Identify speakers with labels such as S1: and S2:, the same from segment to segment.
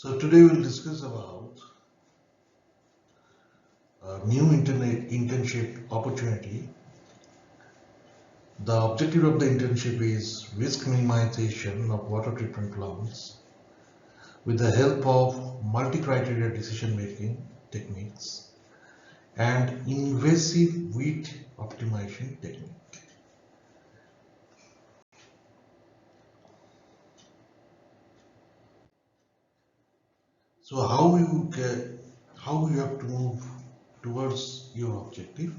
S1: So today we'll discuss about a new internship opportunity. The objective of the internship is risk minimization of water treatment plants with the help of multi-criteria decision-making techniques and invasive weed optimization technique. So how you have to move towards your objective.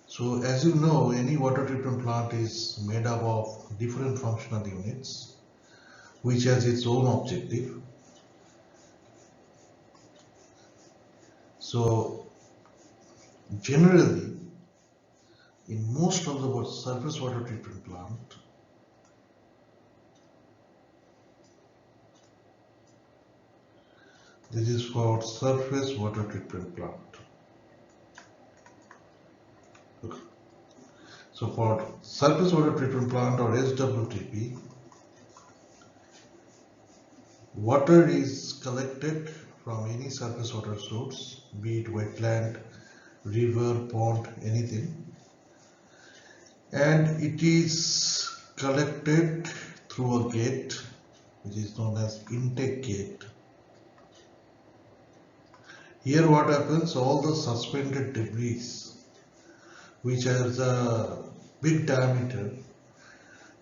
S1: So as you know, any water treatment plant is made up of different functional units which has its own objective. So generally, in most of the surface water treatment plant, this is for surface water treatment plant. Okay. So for surface water treatment plant or SWTP, water is collected from any surface water source, be it wetland, river, pond, anything, and it is collected through a gate which is known as intake gate. Here what happens, all the suspended debris which has a big diameter,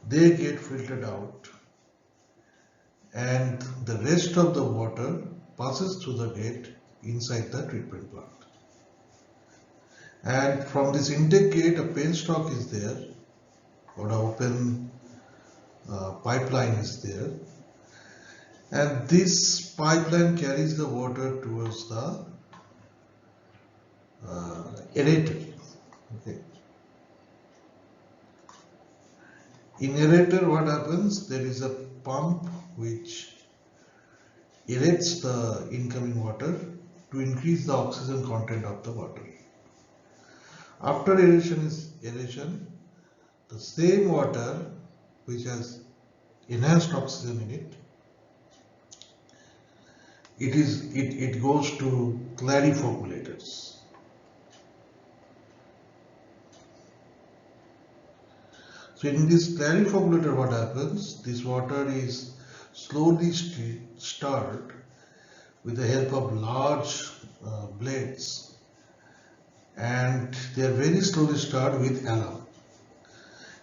S1: they get filtered out and the rest of the water passes through the gate inside the treatment plant. And from this intake gate, a penstock is there, or an open pipeline is there, and this pipeline carries the water towards the aerator. Okay. In aerator, what happens? There is a pump which aerates the incoming water to increase the oxygen content of the water. After aeration, the same water which has enhanced oxygen in it, it goes to clarifogulators. So in this clarifogulator, what happens? This water is slowly stirred with the help of large blades, and they are very slowly stirred with alum.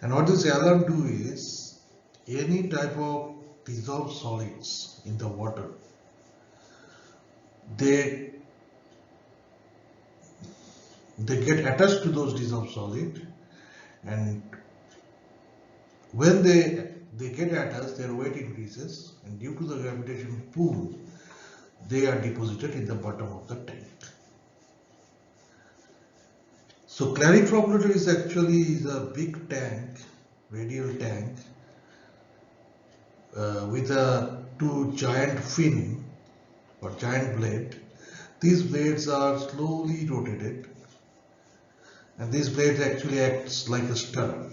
S1: And what this alum do is, any type of dissolved solids in the water, they get attached to those dissolved solids, and when they get attached, their weight increases, and due to the gravitational pull, they are deposited in the bottom of the tank. So clarifogulator is actually a big tank, radial tank, with two giant fin or giant blade. These blades are slowly rotated, and these blades actually acts like a stirrer.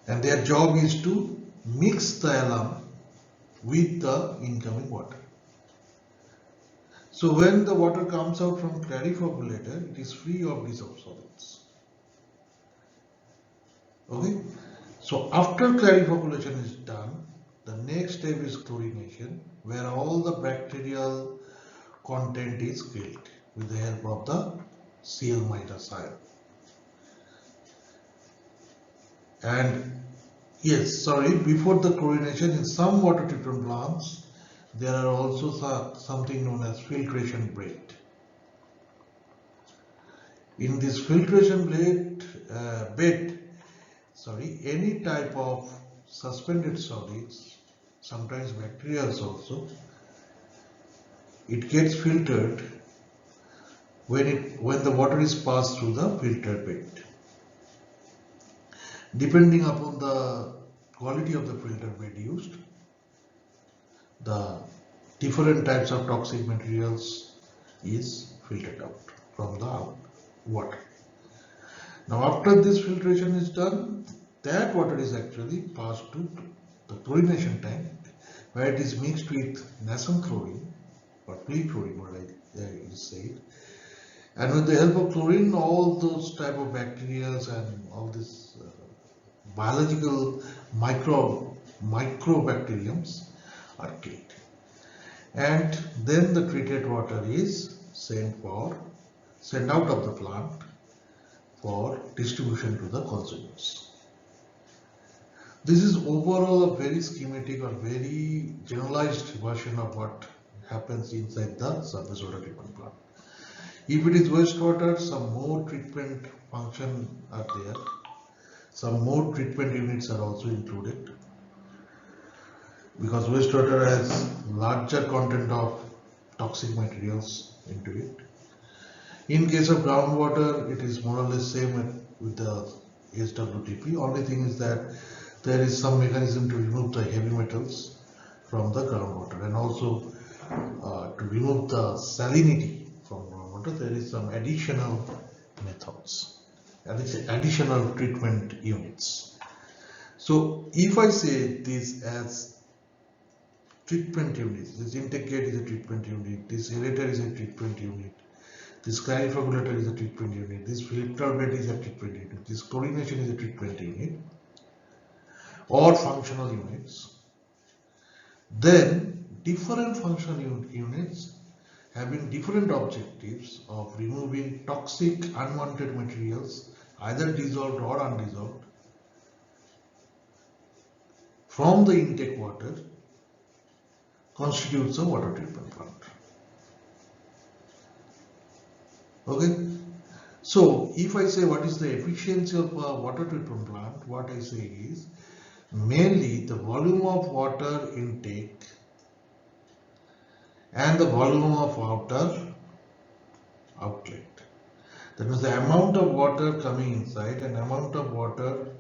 S1: And their job is to mix the alum with the incoming water. So when the water comes out from clarifogulator, it is free of dissolved solids. Okay. So after clarifogulation is done, the next step is chlorination, where all the bacterial content is killed with the help of the Cl- ion. And yes, sorry, before the chlorination, in some water treatment plants, there are also something known as filtration bed. In this filtration bed, any type of suspended solids, sometimes bacteria also, it gets filtered when the water is passed through the filter bed. Depending upon the quality of the filter bed used, the different types of toxic materials is filtered out from the water. Now after this filtration is done, that water is actually passed to the chlorination tank, where it is mixed with nascent chlorine or pre-chlorine, what I said. And with the help of chlorine, all those type of bacteria and all this biological microbacteriums are killed. And then the treated water is sent out of the plant for distribution to the consumers. This is overall a very schematic or very generalized version of what happens inside the surface water treatment plant. If it is wastewater, some more treatment function are there. Some more treatment units are also included, because wastewater has larger content of toxic materials into it. In case of groundwater, it is more or less same with the SWTP. Only thing is that there is some mechanism to remove the heavy metals from the groundwater, and also to remove the salinity from groundwater. There is some additional methods, additional treatment units. So if I say this as treatment units, this intake gate is a treatment unit, this aerator is a treatment unit, this clarificator is a treatment unit, this filter bed is a treatment unit, this chlorination is a treatment unit, or functional units, then different functional units having different objectives of removing toxic unwanted materials, either dissolved or undissolved, from the intake water constitutes a water treatment plant. Okay, so if I say what is the efficiency of a water treatment plant, what I say is mainly the volume of water intake and the volume of outer outlet. That means the amount of water coming inside and amount of water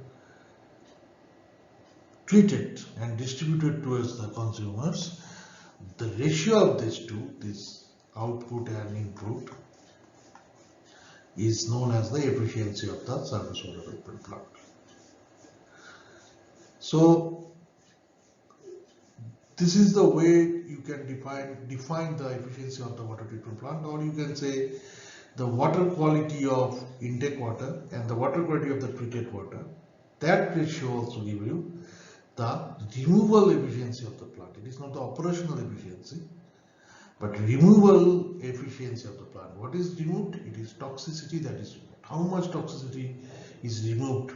S1: treated and distributed towards the consumers. The ratio of these two, this output and input, is known as the efficiency of the surface water treatment plant. So this is the way you can define the efficiency of the water treatment plant, or you can say the water quality of intake water and the water quality of the treated water. That ratio also give you the removal efficiency of the plant. It is not the operational efficiency, but removal efficiency of the plant. What is removed? It is toxicity that is removed. How much toxicity is removed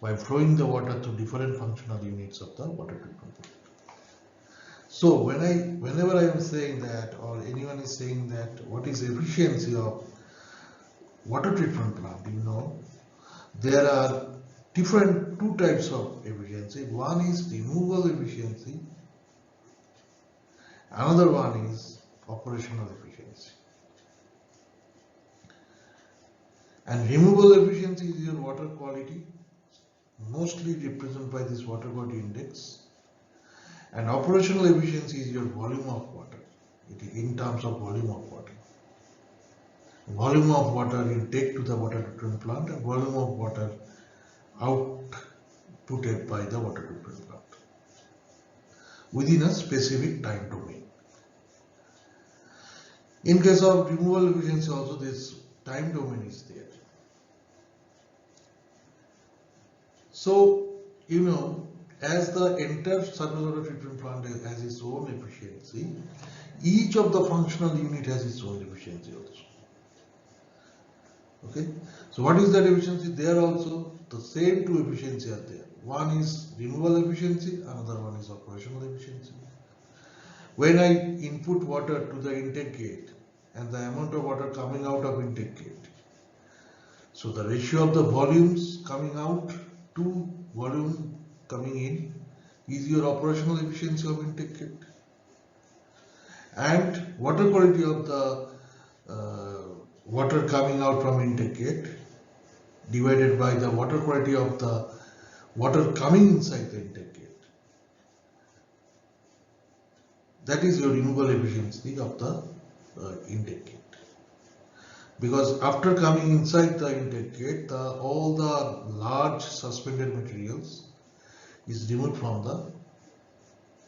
S1: by flowing the water through different functional units of the water treatment plant. So whenever I am saying that, or anyone is saying that, what is efficiency of water treatment plant, there are two types of efficiency. One is removal efficiency, another one is operational efficiency. And removal efficiency is your water quality, mostly represented by this water quality index, and operational efficiency is your volume of water, in terms of volume of water. Volume of water intake to the water treatment plant and volume of water outputted by the water treatment plant within a specific time domain. In case of removal efficiency also, this time domain is there. So, as the entire surface water treatment plant has its own efficiency, each of the functional unit has its own efficiency also. Okay, so what is that efficiency? There also the same two efficiencies are there. One is removal efficiency, another one is operational efficiency. When I input water to the intake gate and the amount of water coming out of intake gate, so the ratio of the volumes coming out to volume coming in is your operational efficiency of intake gate, and water quality of the water coming out from intake gate divided by the water quality of the water coming inside the intake gate. That is your removal efficiency of the intake gate. Because after coming inside the intake gate, all the large suspended materials is removed from the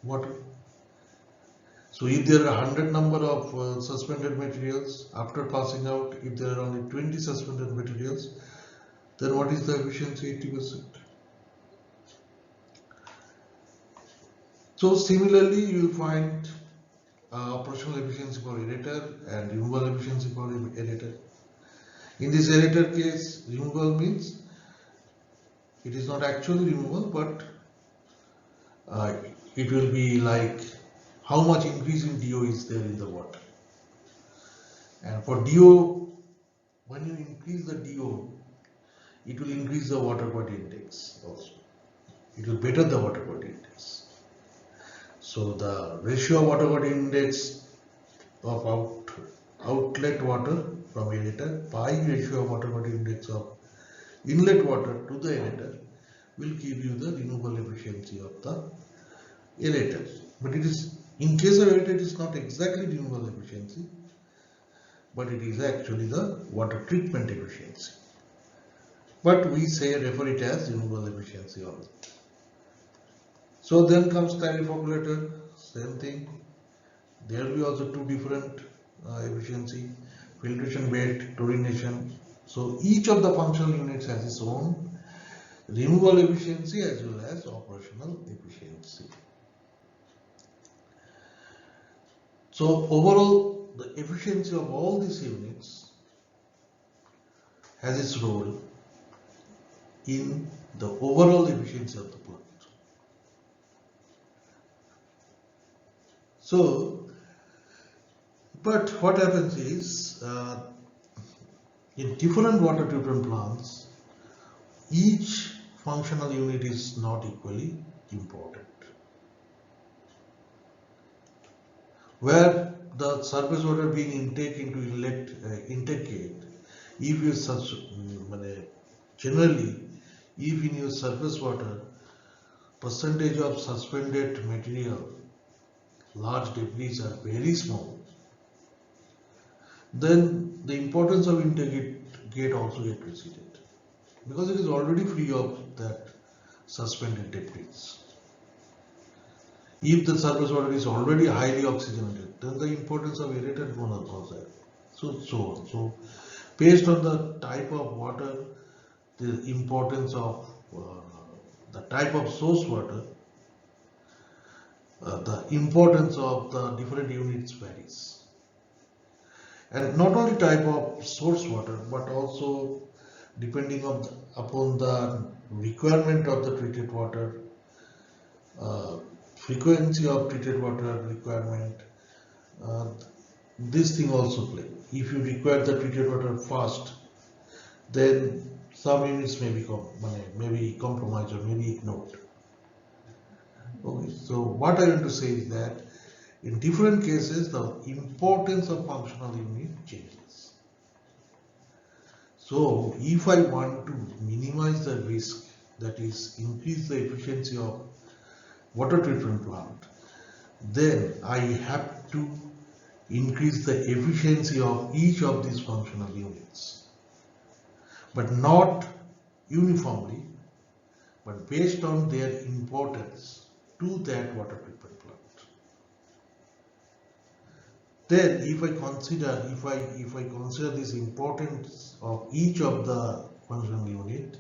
S1: water. So if there are 100 number of suspended materials, after passing out, if there are only 20 suspended materials, then what is the efficiency? 80%. So similarly, you will find operational efficiency for aerator and removal efficiency for aerator. In this aerator case, removal means it is not actually removal, but it will be like how much increase in DO is there in the water. And for DO, when you increase the DO, it will increase the water body index also. It will better the water body index. So the ratio of water body index of outlet water from aerator by ratio of water body index of inlet water to the aerator will give you the removal efficiency of the aerator. But it is, in case of aerator, it is not exactly removal efficiency, but it is actually the water treatment efficiency. But we say refer it as removal efficiency only. So then comes calorific, same thing. There will be also two different efficiency, filtration bed, chlorination. So each of the functional units has its own removal efficiency as well as operational efficiency. So overall, the efficiency of all these units has its role in the overall efficiency of the plant. So, but what happens is, in different water treatment plants, each functional unit is not equally important. Where the surface water being intake into intake gate, if you generally, if in your surface water percentage of suspended material, large debris are very small, then the importance of intake gate also get receded, because it is already free of that suspended debris. If the surface water is already highly oxygenated, then the importance of aerated gonal goes there. So based on the type of water, the importance of the type of source water, the importance of the different units varies. And not only type of source water, but also depending upon the requirement of the treated water, frequency of treated water requirement, this thing also play. If you require the treated water fast, then some units may be compromised or may be ignored. Okay, so what I want to say is that in different cases, the importance of functional unit changes. So if I want to minimize the risk, that is increase the efficiency of water treatment plant, then I have to increase the efficiency of each of these functional units, but not uniformly, but based on their importance to that water treatment plant. Then if I consider this importance of each of the functional unit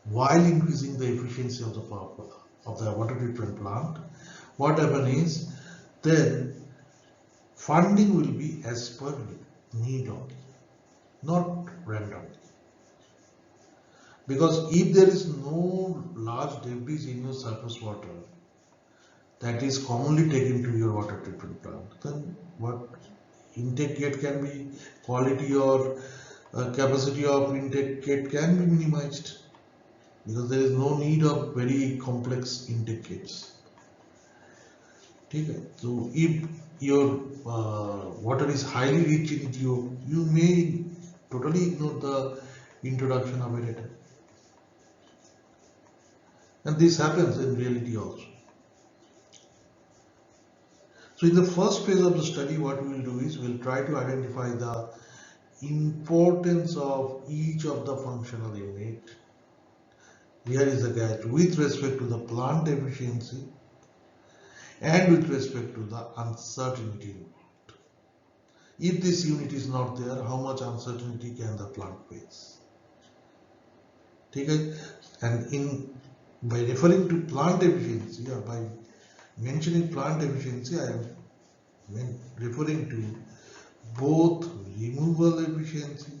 S1: while increasing the efficiency of the water treatment plant, what happens is then funding will be as per need only, not random. Because if there is no large debris in your surface water that is commonly taken to your water treatment plant, then what intake gate can be, quality or capacity of intake gate can be minimized, because there is no need of very complex intake gates. Okay. So if your water is highly rich in DO, you may totally ignore the introduction of aerator. And this happens in reality also. So in the first phase of the study, what we will do is we will try to identify the importance of each of the functional unit. Here is the catch: with respect to the plant efficiency, and with respect to the uncertainty. If this unit is not there, how much uncertainty can the plant face? Okay? And by referring to plant efficiency or by mentioning plant efficiency, I am referring to both removal efficiency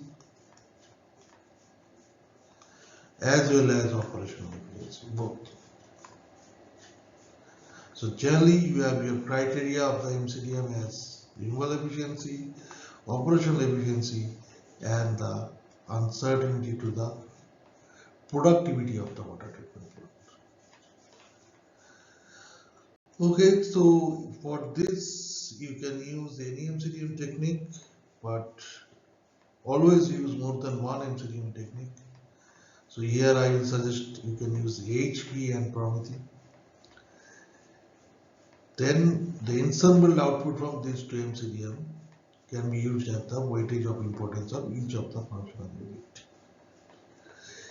S1: as well as operational efficiency, both. So generally you have your criteria of the MCDM as removal efficiency, operational efficiency, and the uncertainty to the productivity of the water treatment plant. Okay, so for this you can use any MCDM technique, but always use more than one MCDM technique. So here I will suggest you can use HP and PROMETHEE. Then the ensemble output from these two MCDM can be used as the weightage of importance of each of the functional unit.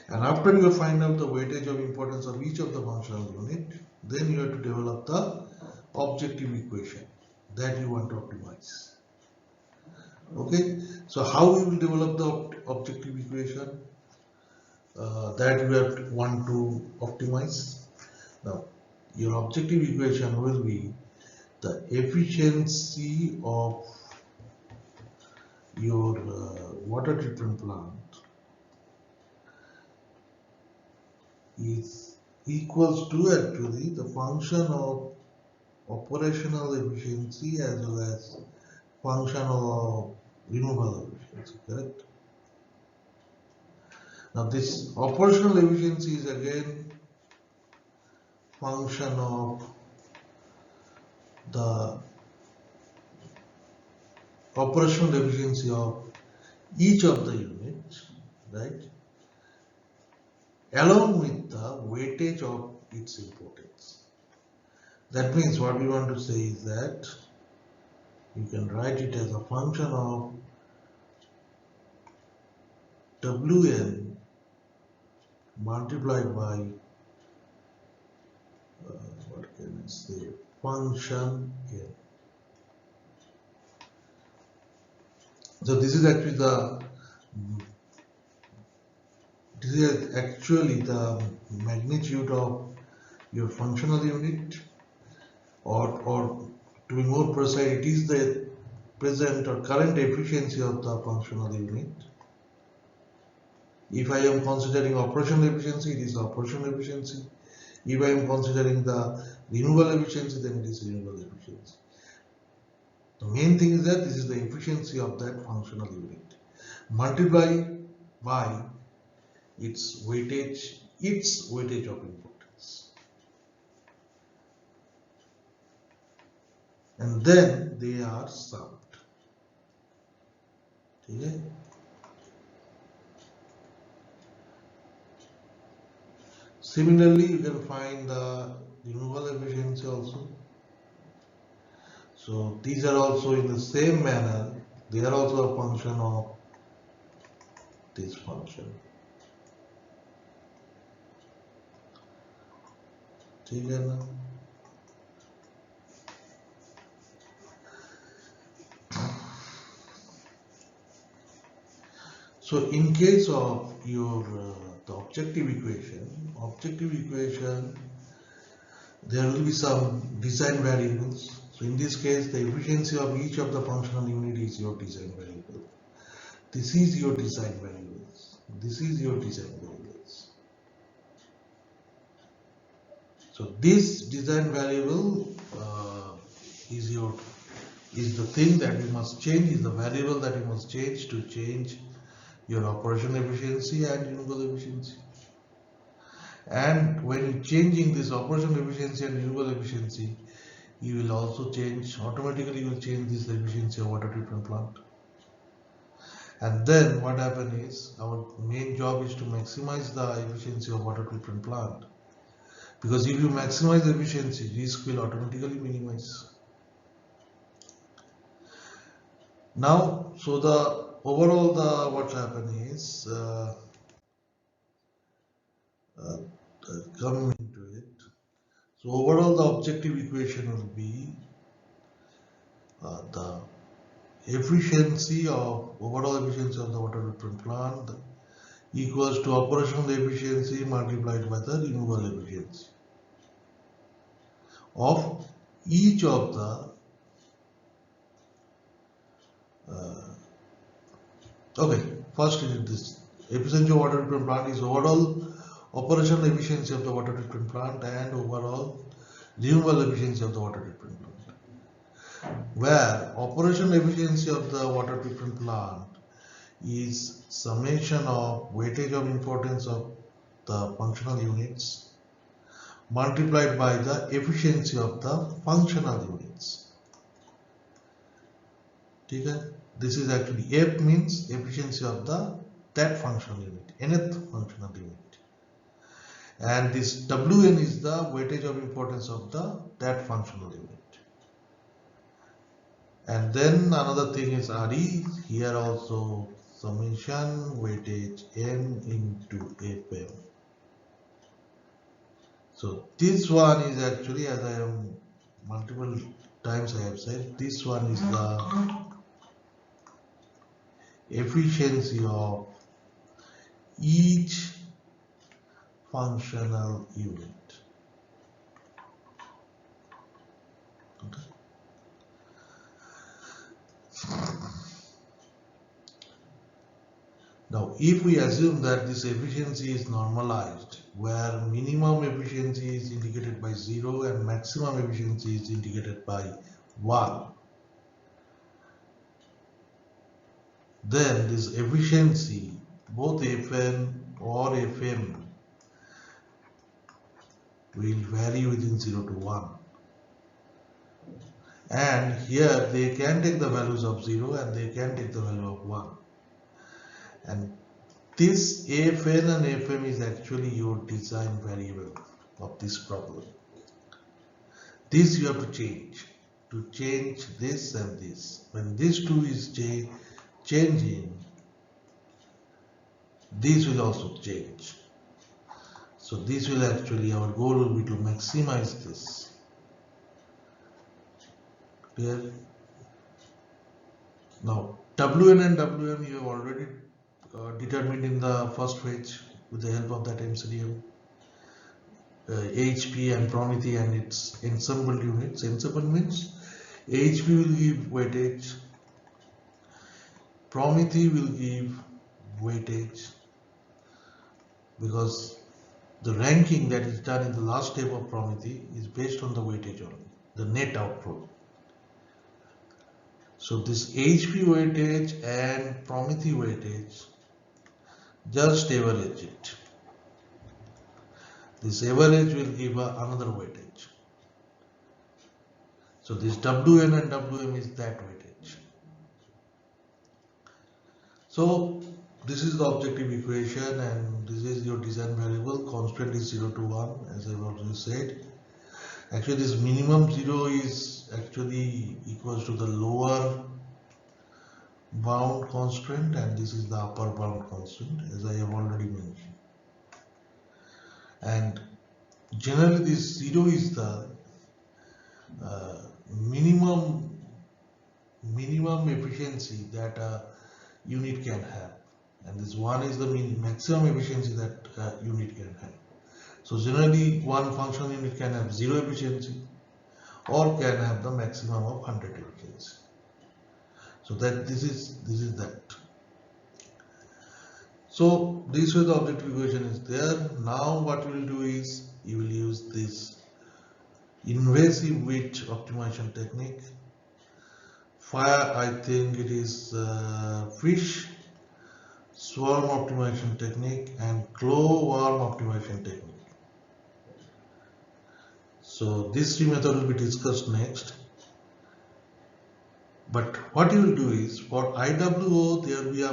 S1: And after you find out the weightage of importance of each of the functional unit, then you have to develop the objective equation that you want to optimize. Okay, so how you will develop the objective equation that you want to optimize? Now, your objective equation will be the efficiency of your water treatment plant is equals to actually the function of operational efficiency as well as function of removal efficiency, correct? Now this operational efficiency is again function of the operational efficiency of each of the units, right? Along with the weightage of its importance. That means what we want to say is that you can write it as a function of Wn multiplied by what can I say, function n. So this is actually the magnitude of your functional unit, or to be more precise, it is the present or current efficiency of the functional unit. If I am considering operational efficiency, it is operational efficiency. If I am considering the removal efficiency, then it is removal efficiency. The main thing is that this is the efficiency of that functional unit multiplied by its weightage of importance, and then they are summed. Okay? Similarly, you can find the removal efficiency also. So these are also in the same manner, they are also a function of this function. Okay, now? So in case of your the objective equation, there will be some design variables. So in this case, the efficiency of each of the functional unit is your design variable. This is your design variables. This is your design variables. So this design variable is the thing that you must change, is the variable that you must change to change your operational efficiency and removal efficiency. And when changing this operational efficiency and removal efficiency, you will also automatically you will change this efficiency of water treatment plant. And then what happens is, our main job is to maximize the efficiency of water treatment plant. Because if you maximize the efficiency, risk will automatically minimize. Now, so the overall what's happening is coming into it. So overall the objective equation will be the overall efficiency of the water treatment plant equals to operational efficiency multiplied by the removal efficiency of each of the first is this efficiency of water treatment plant is overall operational efficiency of the water treatment plant and overall removal efficiency of the water treatment plant, where operational efficiency of the water treatment plant is summation of weightage of importance of the functional units multiplied by the efficiency of the functional units. Okay? This is actually F means efficiency of that functional unit, nth functional unit, and this Wn is the weightage of importance of that functional unit. And then another thing is RE, here also summation weightage M into FM. So this one is actually, as I have multiple times I have said, this one is the efficiency of each functional unit. Okay. Now, if we assume that this efficiency is normalized, where minimum efficiency is indicated by 0 and maximum efficiency is indicated by 1, then this efficiency, both Fn or Fm, will vary within 0 to 1. And here they can take the values of 0 and they can take the value of 1. And this Fn and Fm is actually your design variable of this problem. This you have to change this and this. When this two is changing, this will also change. So this will actually, our goal will be to maximize this. Clear? Now Wn and Wm you have already determined in the first page with the help of that MCDM, HP and PROMETHEE and its ensemble units. Ensemble means HP will give weightage, PROMETHEE will give weightage, because the ranking that is done in the last step of PROMETHEE is based on the weightage only, the net output. So this HP weightage and PROMETHEE weightage, just average it. This average will give another weightage. So this Wn and Wm is that weightage. So this is the objective equation and this is your design variable. Constant is 0 to 1, as I've already said. Actually this minimum 0 is actually equals to the lower bound constant and this is the upper bound constant, as I have already mentioned. And generally this 0 is the minimum efficiency that a unit can have, and this 1 is the maximum efficiency that a unit can have. So generally one functional unit can have 0 efficiency or can have the maximum of 100 efficiency. So that this is that. So this way the objective equation is there. Now what we will do is you will use this invasive width optimization technique. Fire, I think it is fish swarm optimization technique and glowworm optimization technique. So these three methods will be discussed next. But what you will do is for IWO there will be a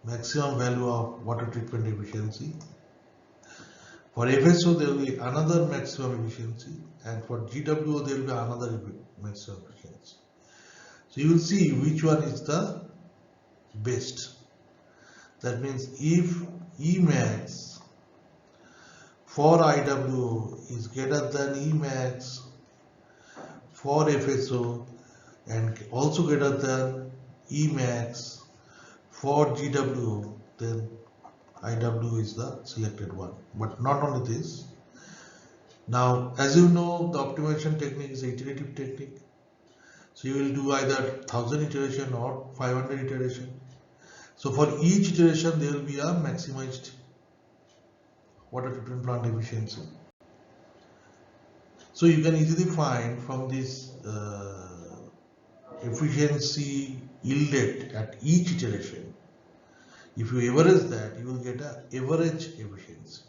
S1: maximum value of water treatment efficiency. For FSO there will be another maximum efficiency, and for GWO there will be another maximum efficiency. So you will see which one is the best. That means if Emax for IWO is greater than Emax for FSO and also greater than Emax for GWO, then IW is the selected one. But not only this, now as you know, the optimization technique is an iterative technique. So you will do either 1000 iteration or 500 iteration. So for each iteration there will be a maximized water treatment plant efficiency. So you can easily find from this efficiency yielded at each iteration. If you average that, you will get an average efficiency.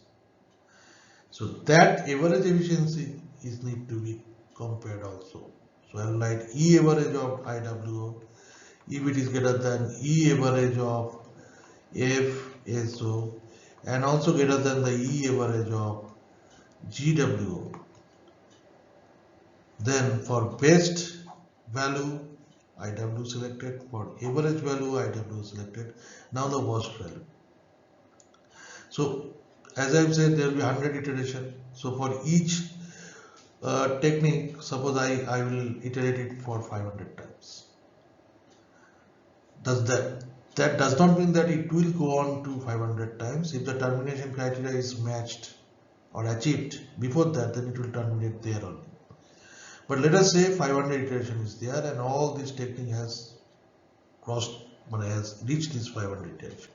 S1: So that average efficiency is need to be compared also. So I will write E average of IWO if it is greater than E average of FSO and also greater than the E average of GWO. Then for best value IW selected, for average value IW selected. Now the worst value. So as I've said, there will be 100 iteration. So for each technique, suppose I will iterate it for 500 times. That does not mean that it will go on to 500 times. If the termination criteria is matched or achieved before that, then it will terminate there only. But let us say 500 iteration is there and all this technique has has reached this 500 iteration.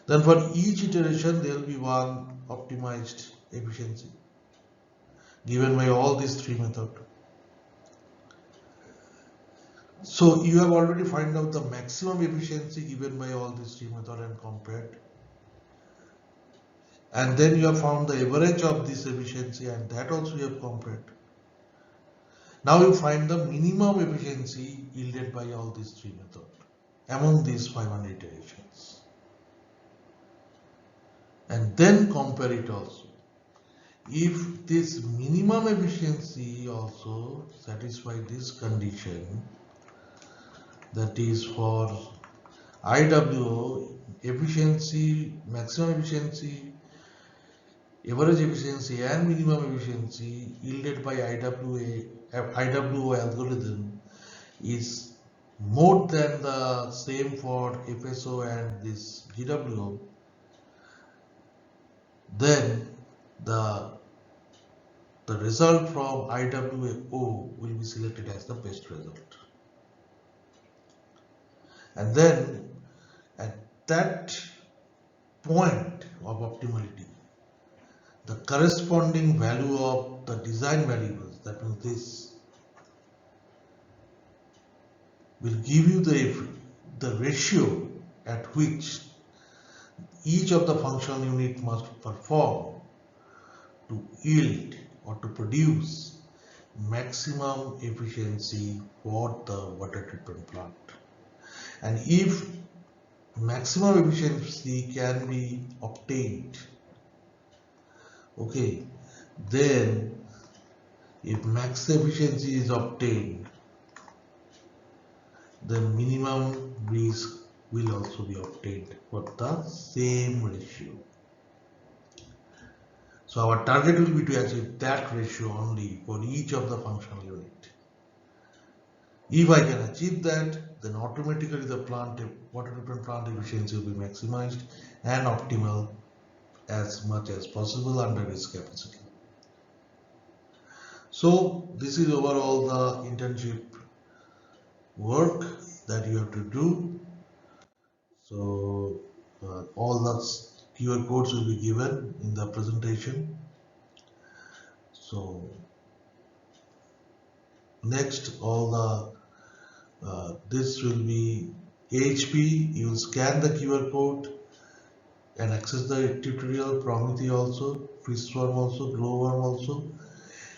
S1: Then for each iteration there will be one optimized efficiency given by all these three methods. So you have already found out the maximum efficiency given by all these three methods and compared. And then you have found the average of this efficiency and that also you have compared. Now you find the minimum efficiency yielded by all these three methods among these 500 iterations. And then compare it also. If this minimum efficiency also satisfies this condition, that is for IWO efficiency, maximum efficiency, average efficiency and minimum efficiency yielded by IWO algorithm is more than the same for FSO and this GWO, then the result from IWO will be selected as the best result. And then at that point of optimality, the corresponding value of the design variables, that means this, will give you the ratio at which each of the functional unit must perform to yield or to produce maximum efficiency for the water treatment plant. And if maximum efficiency can be obtained, okay, then if max efficiency is obtained, the minimum risk will also be obtained for the same ratio. So our target will be to achieve that ratio only for each of the functional unit. If I can achieve that, then automatically the water treatment plant efficiency will be maximized and optimal as much as possible under its capacity. So this is overall the internship work that you have to do. So all the QR codes will be given in the presentation. So next, all the this will be AHP. You will scan the QR code and access the tutorial, PROMETHEE also, fishworm also, glowworm also.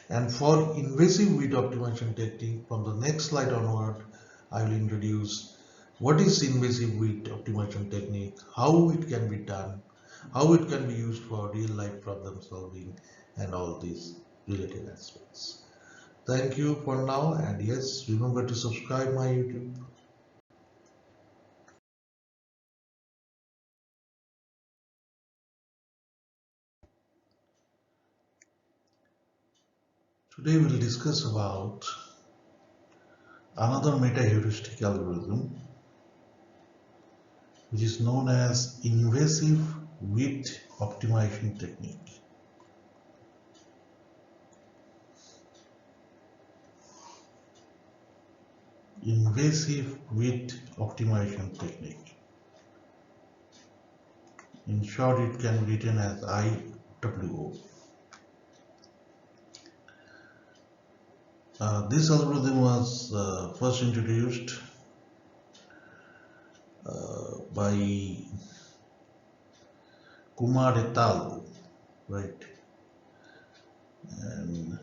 S1: And for invasive weed optimization technique, from the next slide onward, I will introduce what is invasive weed optimization technique, how it can be done, how it can be used for real life problem solving, and all these related aspects. Thank you for now, and yes, remember to subscribe my YouTube. Today we'll discuss about another meta-heuristic algorithm which is known as invasive width optimization technique. Invasive width optimization technique. In short, it can be written as IWO. This algorithm was first introduced by Kumar et al. Right? And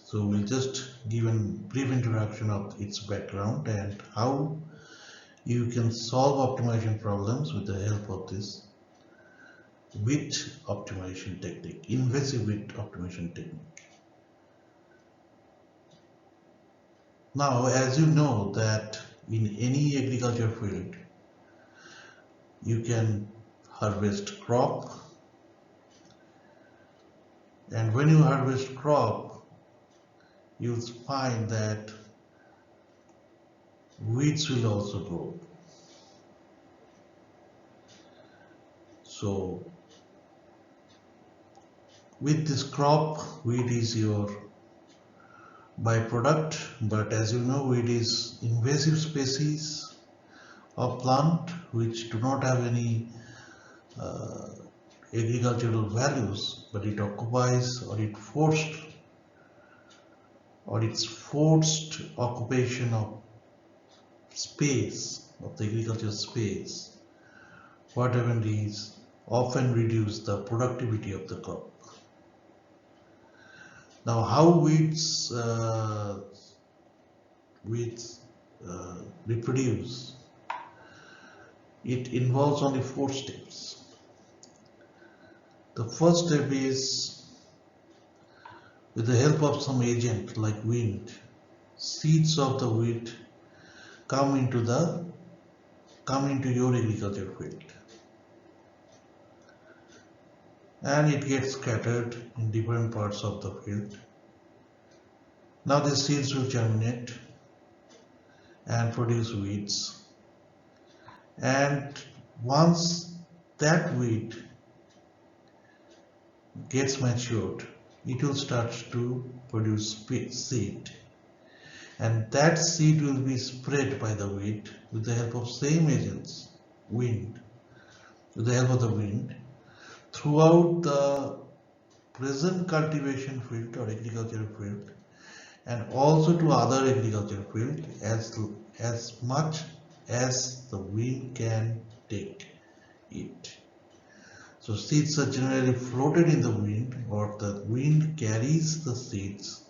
S1: so we'll just give a brief introduction of its background and how you can solve optimization problems with the help of this width optimization technique, invasive width optimization technique. Now, as you know that in any agriculture field, you can harvest crop, and when you harvest crop, you'll find that weeds will also grow. So, with this crop, weed is your byproduct, but as you know, weed is invasive species of plant which do not have any agricultural values, but it occupies its forced occupation of space, of the agricultural space. What happened is often reduce the productivity of the crop. Now, how weeds reproduce? It involves only 4 steps. The first step is, with the help of some agent like wind, seeds of the wheat come into your agriculture field, and it gets scattered in different parts of the field. Now the seeds will germinate and produce weeds, and once that weed gets matured, it will start to produce seed, and that seed will be spread by the wind with the help of same agents, wind, with the help of the wind, throughout the present cultivation field or agricultural field, and also to other agricultural field as much as the wind can take it. So seeds are generally floated in the wind, or the wind carries the seeds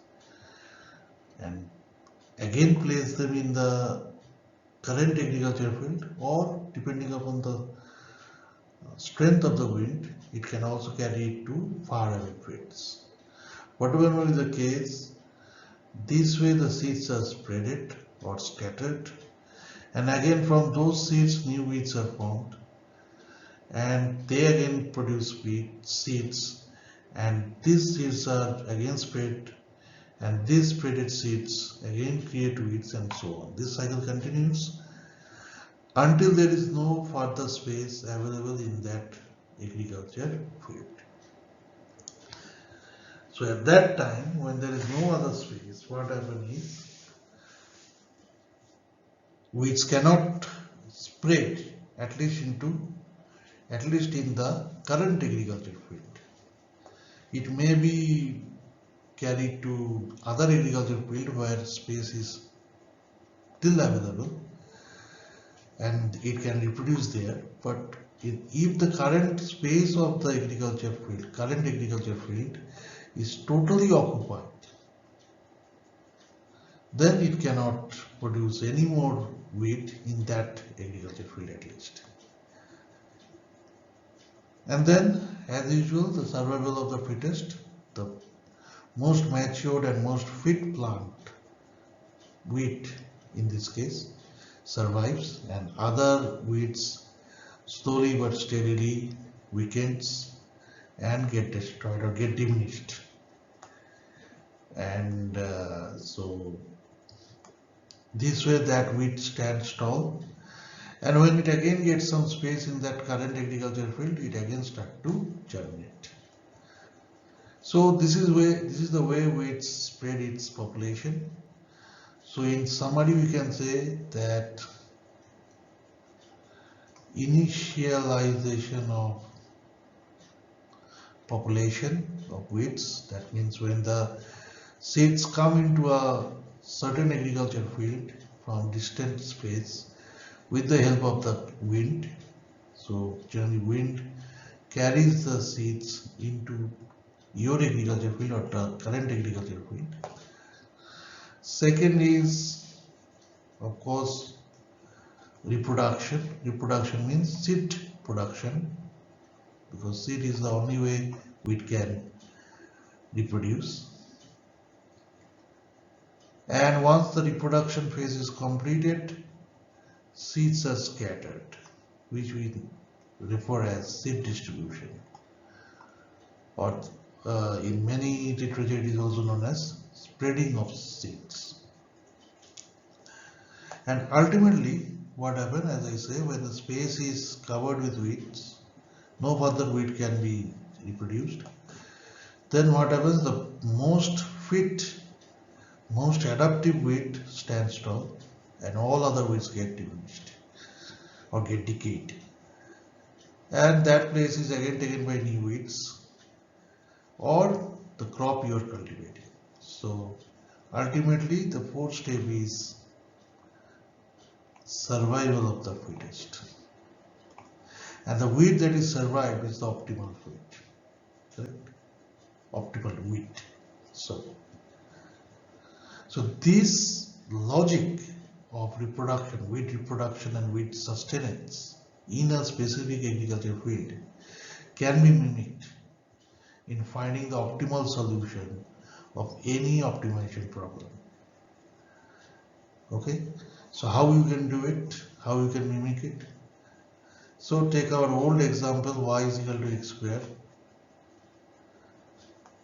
S1: and again place them in the current agricultural field, or depending upon the strength of the wind, it can also carry it to far away fields. Whatever may be the case, this way the seeds are spreaded or scattered, and again from those seeds new weeds are formed, and they again produce seeds, and these seeds are again spread, and these spreaded seeds again create weeds, and so on. This cycle continues until there is no further space available in that agriculture field. So at that time, when there is no other space, what happens is weeds cannot spread at least in the current agriculture field. It may be carried to other agriculture field where space is still available and it can reproduce there, but if the current space of the current agriculture field is totally occupied, then it cannot produce any more wheat in that agriculture field at least. And then, as usual, the survival of the fittest, the most matured and most fit plant, wheat in this case, survives, and other wheats slowly but steadily weakens and get destroyed or get diminished. and so this way that wheat stands tall, and when it again gets some space in that current agriculture field, it again start to germinate. So this is the way wheat spread its population. So in summary, we can say that initialization of population of weeds, that means when the seeds come into a certain agriculture field from distant space with the help of the wind. So generally wind carries the seeds into your agriculture field or the current agriculture field. Second is, of course, reproduction. Reproduction means seed production, because seed is the only way wheat can reproduce. And once the reproduction phase is completed, seeds are scattered, which we refer as seed distribution, or in many literature it is also known as spreading of seeds. And ultimately, what happens, as I say, when the space is covered with weeds, no further wheat can be reproduced. Then what happens? The most fit, most adaptive wheat stands tall, and all other weeds get diminished or get decayed. And that place is again taken by new weeds or the crop you are cultivating. So ultimately, the fourth step is survival of the fittest. And the wheat that is survived is the optimal wheat, correct? Optimal wheat. So this logic of reproduction, wheat reproduction and wheat sustenance in a specific agriculture field can be mimicked in finding the optimal solution of any optimization problem. Okay, so how you can do it, how you can mimic it. So take our old example, y is equal to x square,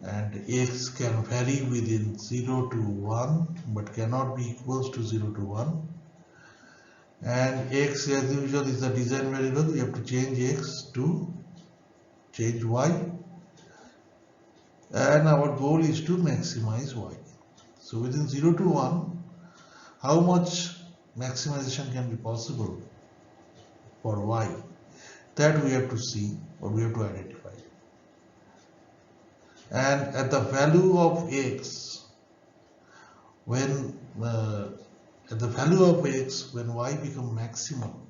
S1: and x can vary within 0 to 1 but cannot be equals to 0 to 1, and x as usual is the design variable. We have to change x to change y, and our goal is to maximize y. So within 0 to 1, how much maximization can be possible for y, that we have to see or we have to identify. And at the value of x, when y become maximum,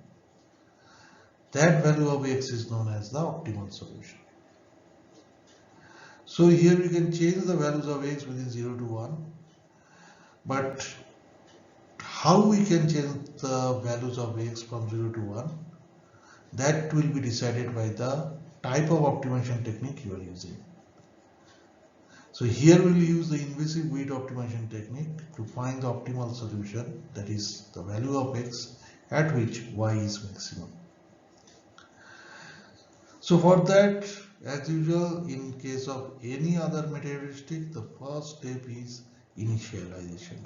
S1: that value of x is known as the optimal solution. So here we can change the values of x within 0 to 1, but how we can change the values of x from 0 to 1, that will be decided by the type of optimization technique you are using. So here we will use the invasive weight optimization technique to find the optimal solution, that is the value of x at which y is maximum. So for that, as usual, in case of any other materialistic, the first step is initialization.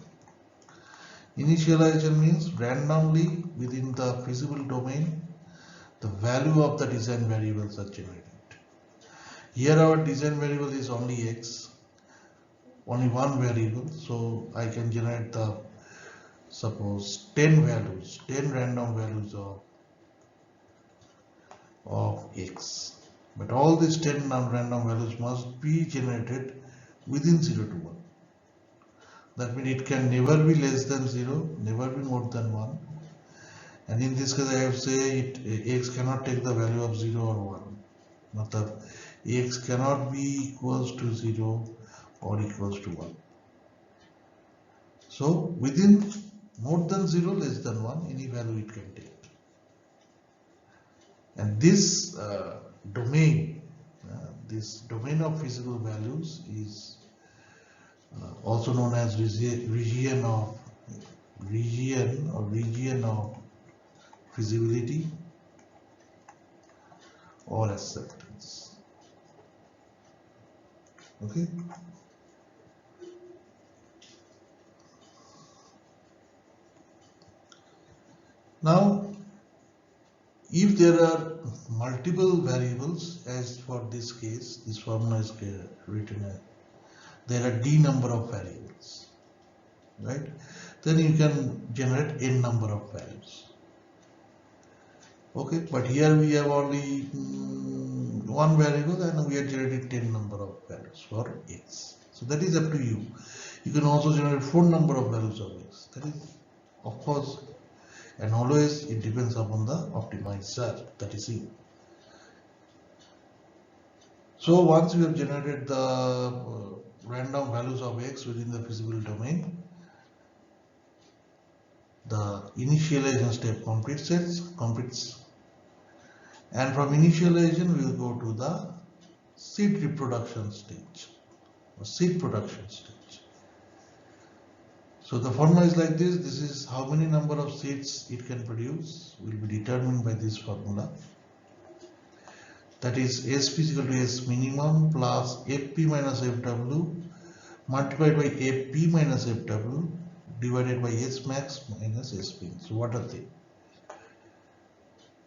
S1: Initialization means randomly within the feasible domain, the value of the design variables are generated. Here our design variable is only x, only one variable, so I can generate the, suppose 10 values, 10 random values of x. But all these 10 random values must be generated within 0 to 1. That means it can never be less than 0, never be more than 1. And in this case I have said x cannot take the value of 0 or 1. Matlab, x cannot be equals to 0 or equals to 1. So within more than 0, less than 1, any value it can take. And this domain of feasible values is also known as region of feasibility or acceptance. Okay. Now, if there are multiple variables, as for this case, this formula is written as there are d number of variables, right? Then you can generate n number of values. Okay, but here we have only one variable and we are generating 10 number of values for x. So that is up to you. You can also generate 4 number of values of x. That is, of course, and always it depends upon the optimizer, that is you. So once we have generated the random values of x within the feasible domain, the initialization step completes, and from initialization we will go to the seed reproduction stage or seed production stage. So the formula is like this. This is how many number of seeds it can produce will be determined by this formula. That is SP is equal to S minimum plus FP minus FW multiplied by FP minus FW divided by S max minus SP. So what are they?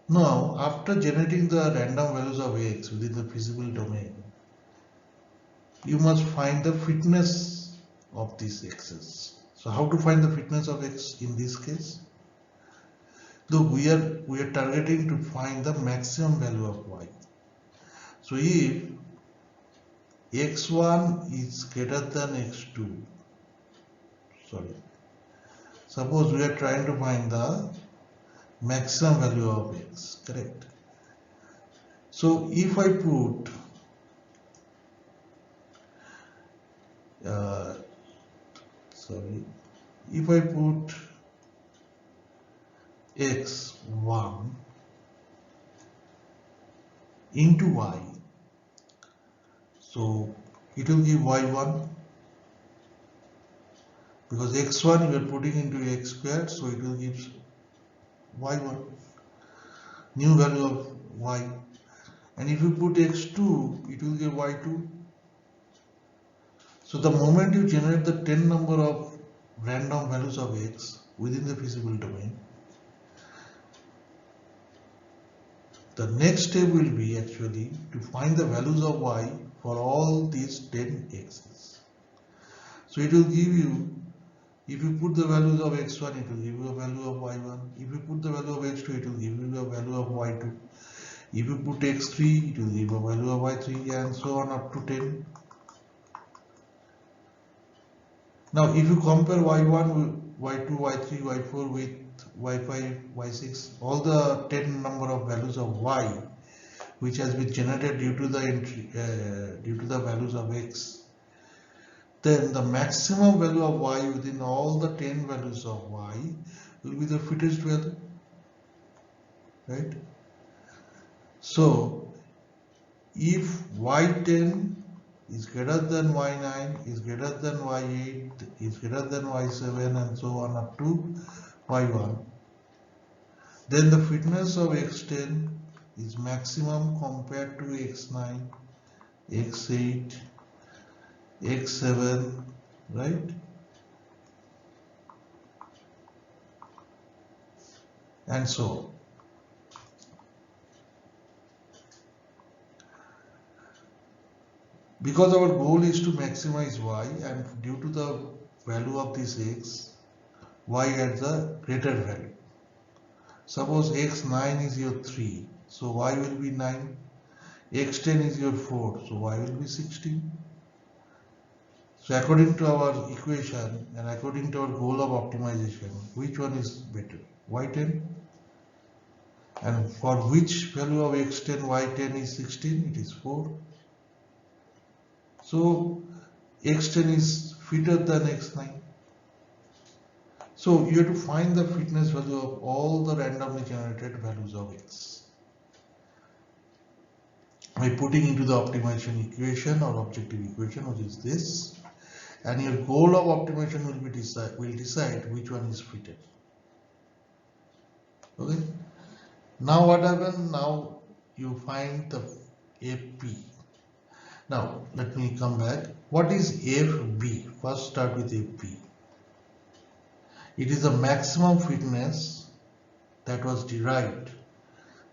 S1: Now, after generating the random values of x within the feasible domain, you must find the fitness of these x's. So how to find the fitness of x in this case? Look, we are targeting to find the maximum value of y. So if x1 is greater than x2, suppose we are trying to find the maximum value of x, correct? So if I put if I put x1 into y, so it will give y1, because x1 you are putting into x squared, so it will give y1, new value of y. And if you put x2, it will give y2. So the moment you generate the 10 number of random values of x within the feasible domain, the next step will be actually to find the values of y for all these 10 x's. So it will give you, if you put the values of x1, it will give you a value of y1. If you put the value of x2, it will give you a value of y2. If you put x3, it will give a value of y3, and so on up to 10. Now, if you compare y1, y2, y3, y4 with y5, y6, all the 10 number of values of y which has been generated due to the values of x, then the maximum value of y within all the 10 values of y will be the fittest value, right? So if y10 is greater than y9, is greater than y8, is greater than y7, and so on up to y1, then the fitness of x10 is maximum compared to x9, x8, x7, right? And so on. Because our goal is to maximize y, and due to the value of this x, y has a greater value. Suppose x9 is your 3, so y will be 9. x10 is your 4, so y will be 16. So according to our equation and according to our goal of optimization, which one is better? y10. And for which value of x10, y10 is 16? It is 4. So x10 is fitter than x9. So you have to find the fitness value of all the randomly generated values of x by putting into the optimization equation or objective equation, which is this, and your goal of optimization will decide which one is fitted. Okay. Now what happens? Now you find the FP. Now let me come back. What is FB? First start with FB. It is the maximum fitness that was derived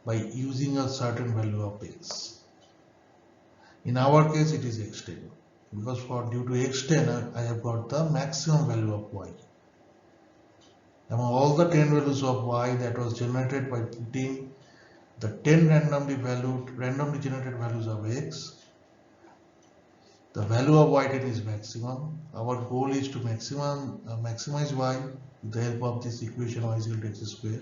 S1: by using a certain value of x. In our case it is x10, because due to x10 I have got the maximum value of y. Among all the 10 values of y that was generated by putting the 10 randomly generated values of x, the value of y10 is maximum. Our goal is to maximize y with the help of this equation y is equal to x square.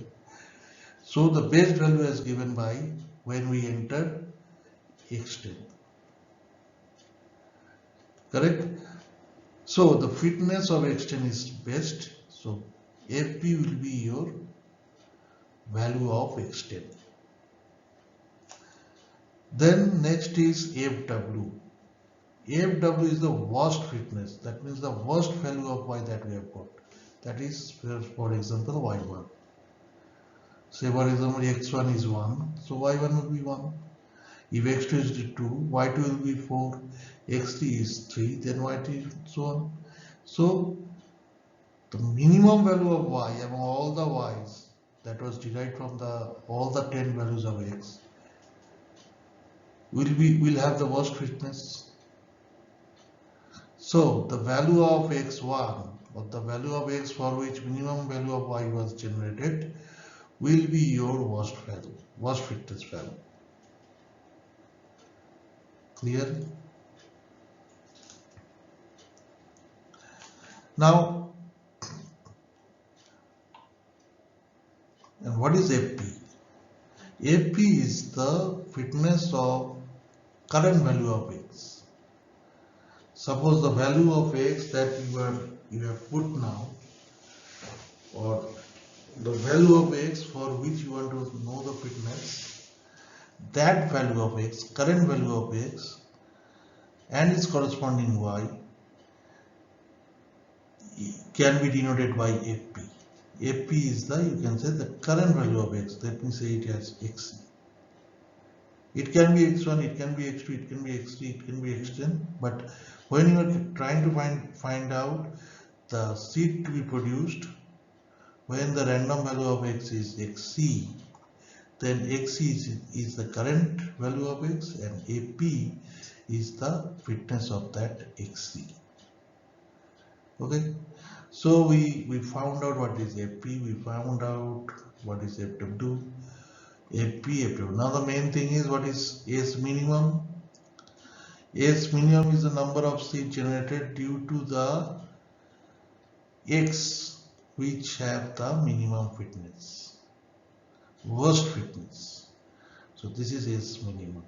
S1: So the best value is given by when we enter x10. Correct? So the fitness of x10 is best. So FP will be your value of x10. Then next is FW. FW is the worst fitness. That means the worst value of y that we have got. That is, for example, y1. Say for example x1 is 1, so y1 will be 1. If x2 is 2, y2 will be 4, x3 is 3, then y3 so on. So the minimum value of y among all the y's that was derived from all the 10 values of x will have the worst fitness. So the value of x1 or the value of x for which minimum value of y was generated will be your worst fitness value. Clear? Now, and what is FP? FP is the fitness of current value of x. Suppose the value of x that you have put now, or the value of x for which you want to know the fitness, that value of x, current value of x and its corresponding y can be denoted by FP. FP is you can say the current value of x. Let me say it as x. It can be x1, it can be x2, it can be x3, it can be x10. But when you are trying to find out the seed to be produced, when the random value of x is xc, then xc is the current value of x and AP is the fitness of that xc. Okay, so we found out what is AP, we found out what is FW, FW. Now the main thing is what is S minimum. S minimum is the number of seeds generated due to the x which have the minimum fitness, worst fitness. So this is S minimum.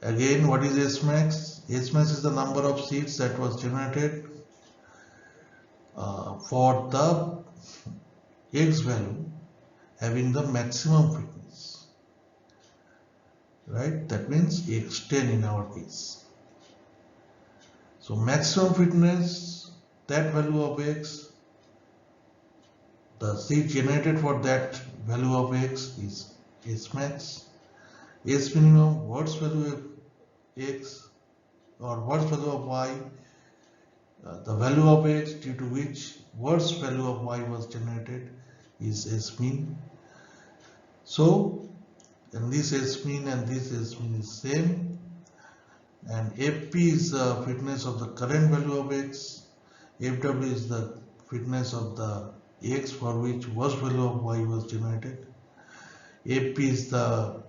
S1: Again, what is S max? S max is the number of seeds that was generated for the x value having the maximum fitness, right? That means x10 in our case. So maximum fitness, that value of x, the seed generated for that value of x is S max. S minimum, worst value of x or worst value of y, the value of x due to which worst value of y was generated is S min. So, and this S min and this S min is same, and FP is the fitness of the current value of x, FW is the fitness of the x for which worst value of y was generated, AP is the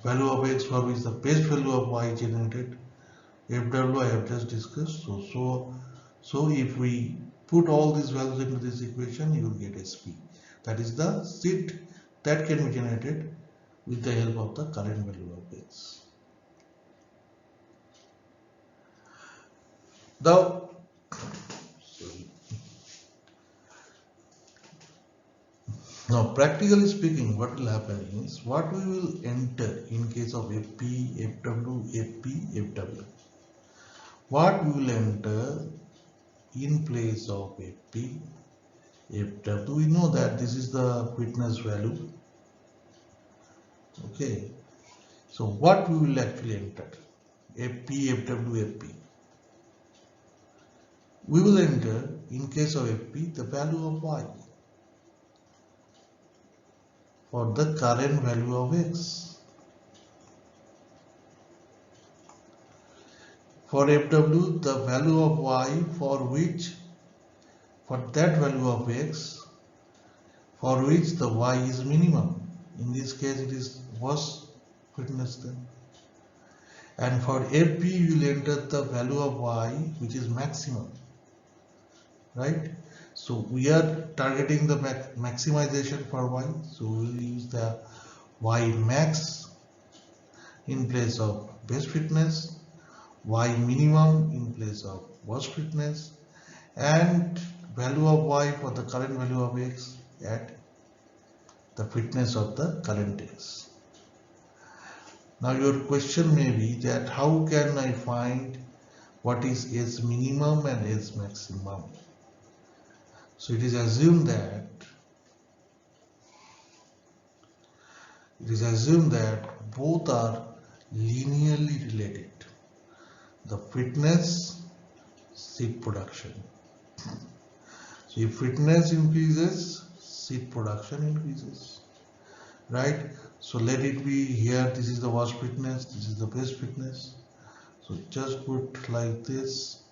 S1: value of x for which the best value of y generated, FW I have just discussed. So if we put all these values into this equation, you will get SP. That is the seed that can be generated with the help of the current value of x. Now, practically speaking, what will happen is what we will enter in case of FP, FW, FP, FW. What we will enter in place of FP, FW, we know that this is the fitness value. Okay, so what we will actually enter? FP, FW, FP. We will enter in case of FP the value of y. for the current value of x. For FW, the value of y for that value of x for which the y is minimum. In this case, it is worst fitness then. And for FP, you will enter the value of y which is maximum, right? So we are targeting the maximization for y. So we will use the y max in place of best fitness, y minimum in place of worst fitness, and value of y for the current value of x at the fitness of the current x. Now your question may be that how can I find what is S minimum and S maximum? So it is assumed that both are linearly related. The fitness, seed production. So if fitness increases, seed production increases, right? So let it be here, this is the worst fitness, this is the best fitness. So just put like this,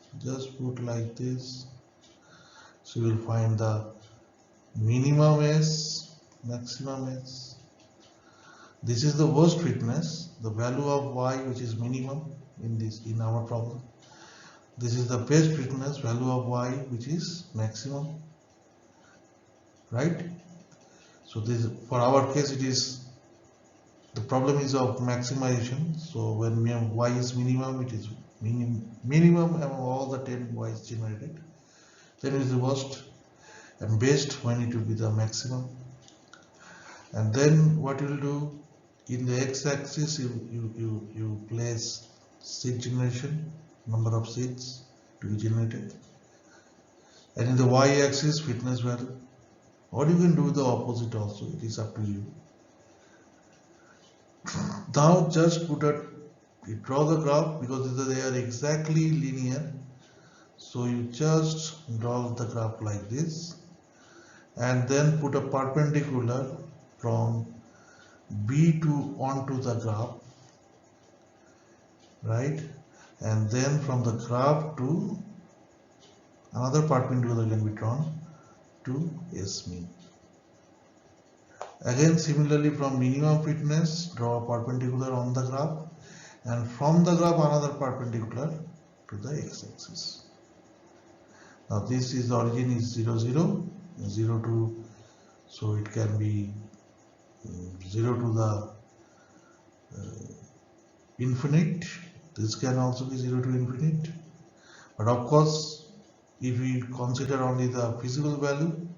S1: So you will find the minimum S, maximum S. This is the worst fitness, the value of y which is minimum in our problem. This is the best fitness, value of y which is maximum, right? So this, for our case, it is the problem is of maximization. So when y is minimum, it is minimum among all the 10 y's generated. Then it is the worst, and best when it will be the maximum. And then what you will do, in the x-axis you place seed generation, number of seeds to be generated, and in the y-axis fitness value. Or you can do the opposite also, it is up to you. Now just draw the graph, because they are exactly linear. So you just draw the graph like this, and then put a perpendicular from B to onto the graph, right? And then from the graph to another perpendicular can be drawn to S mean. Again, similarly, from minimum fitness, draw a perpendicular on the graph, and from the graph another perpendicular to the x-axis. Now this is the origin is 0, 0, 0 to, so it can be 0 to the infinite. This can also be 0 to infinite. But of course, if we consider only the feasible value,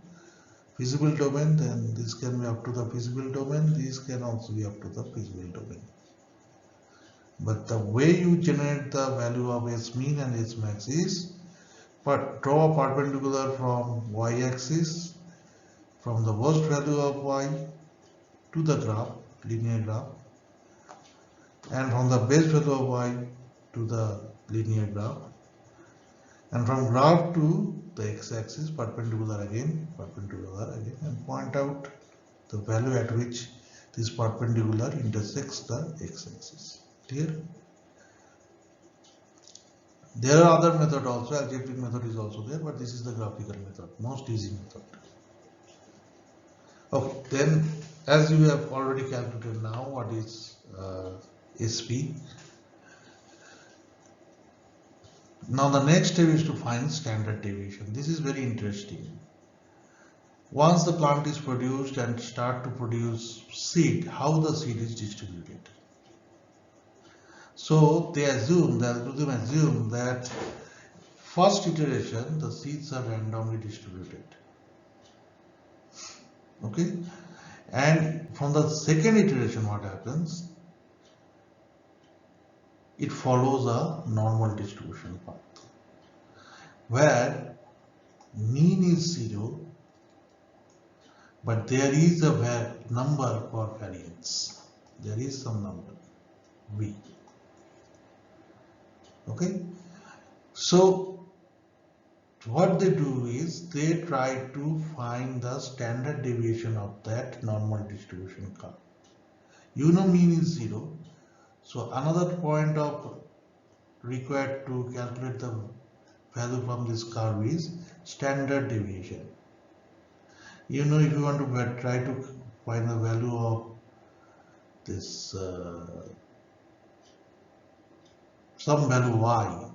S1: feasible domain, then this can be up to the feasible domain, this can also be up to the feasible domain. But the way you generate the value of S mean and S max is, but draw a perpendicular from y-axis, from the worst value of y to the graph, linear graph, and from the best value of y to the linear graph, and from graph to the x-axis, perpendicular again, and point out the value at which this perpendicular intersects the x-axis. Clear? There are other methods also, algebraic method is also there, but this is the graphical method, most easy method. Okay, then as you have already calculated now what is SP. Now the next step is to find standard deviation. This is very interesting. Once the plant is produced and start to produce seed, how the seed is distributed. So the algorithm assume that first iteration the seeds are randomly distributed. Okay, and from the second iteration what happens? It follows a normal distribution path where mean is 0, but there is a number for variance. There is some number V. Okay, so what they do is they try to find the standard deviation of that normal distribution curve. You know mean is 0. So another point of required to calculate the value from this curve is standard deviation. You know, if you want to try to find the value of this some value y,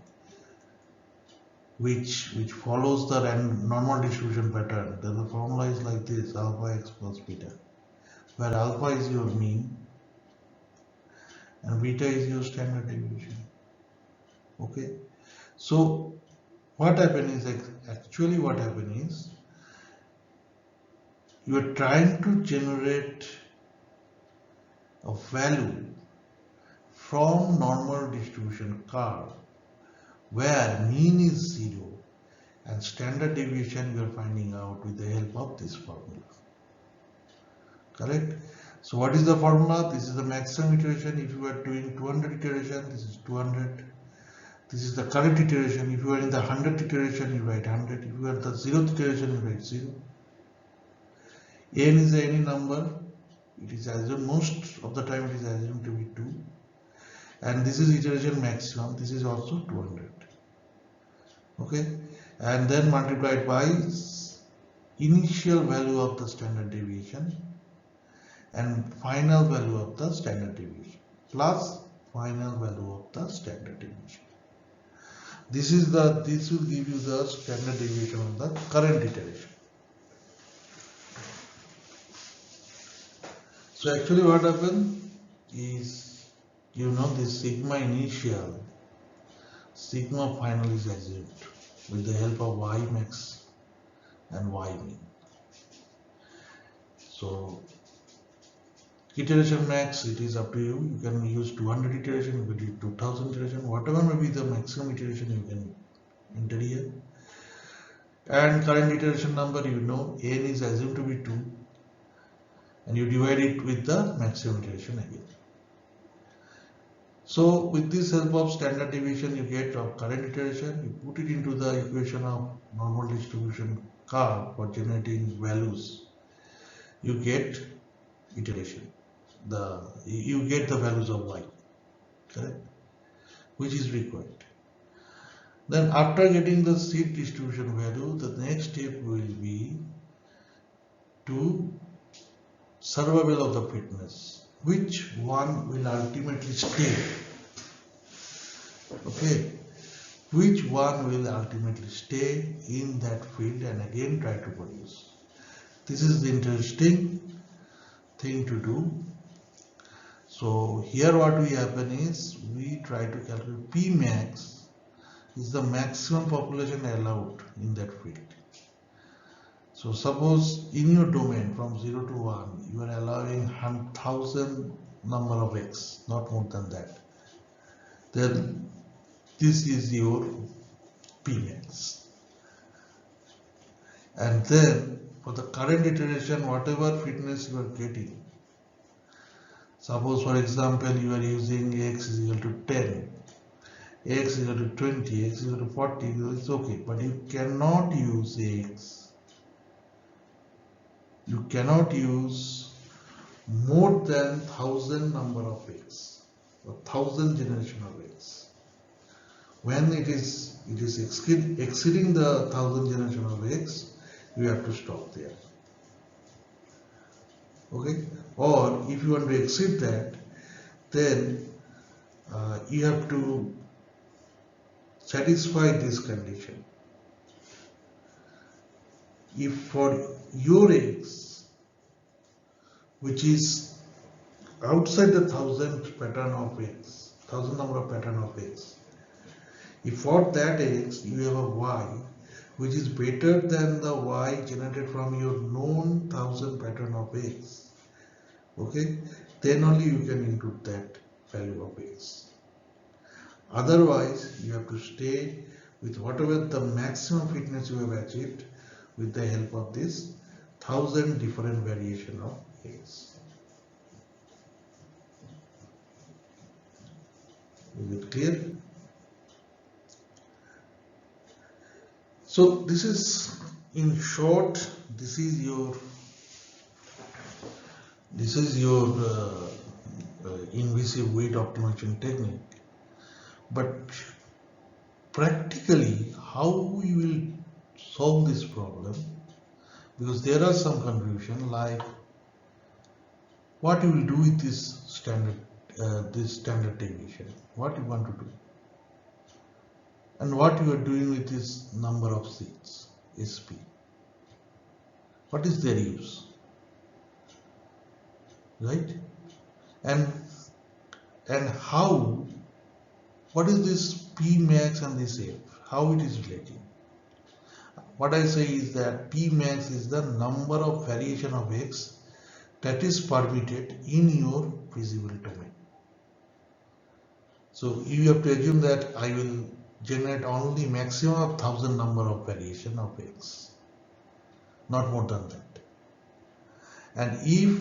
S1: which follows the normal distribution pattern, then the formula is like this: alpha x plus beta, where alpha is your mean and beta is your standard deviation. Okay, so what happens is actually what happens is you are trying to generate a value from normal distribution curve where mean is 0 and standard deviation you are finding out with the help of this formula. Correct? So what is the formula? This is the maximum iteration. If you are doing 200 iteration, this is 200. This is the current iteration. If you are in the 100th iteration, you write 100. If you are the 0th iteration, you write 0. N is any number. It is assumed, most of the time it is assumed to be 2. And this is iteration maximum. This is also 200. Okay. And then multiplied by initial value of the standard deviation and final value of the standard deviation plus final value of the standard deviation. This will give you the standard deviation of the current iteration. So actually what happens is, you know, this sigma initial, sigma final is assumed with the help of y max and y min. So iteration max, it is up to you. You can use 200 iteration, you can use 2000 iteration, whatever may be the maximum iteration you can enter here. And current iteration number, you know, n is assumed to be 2 and you divide it with the maximum iteration again. So with this help of standard deviation you get of current iteration, you put it into the equation of normal distribution curve for generating values. You get iteration. You get the values of y, correct, which is required. Then after getting the seed distribution value, the next step will be to survival of the fitness, which one will ultimately stay. Okay, which one will ultimately stay in that field and again try to produce. This is the interesting thing to do. So here what we happen is we try to calculate P max is the maximum population allowed in that field. So suppose in your domain from 0 to 1 you are allowing 1000 number of x, not more than that. Then this is your P max. And then for the current iteration, whatever fitness you are getting, suppose for example you are using x is equal to 10, x is equal to 20, x is equal to 40, it's okay, but you cannot use x. You cannot use more than 1000 number of x or 1000 generation of x. When it is exceeding the 1000 generation of x, you have to stop there. Okay, or if you want to exceed that, then you have to satisfy this condition. If for your x, which is outside the 1000 pattern of x, 1000 number of pattern of x, if for that x you have a y which is better than the y generated from your known 1000 pattern of x, okay, then only you can include that value of x. Otherwise you have to stay with whatever the maximum fitness you have achieved with the help of this 1000 different variation of x. Is it clear? So this is, in short, this is your invasive weight optimization technique. But practically, how we will solve this problem, because there are some confusion, like what you will do with this standard deviation, what you want to do, and what you are doing with this number of seats, SP. What is their use, right? And how, what is this P max and this F, how it is relating? What I say is that P max is the number of variation of X that is permitted in your feasible domain. So you have to assume that I will generate only maximum of 1000 number of variation of X, not more than that. And if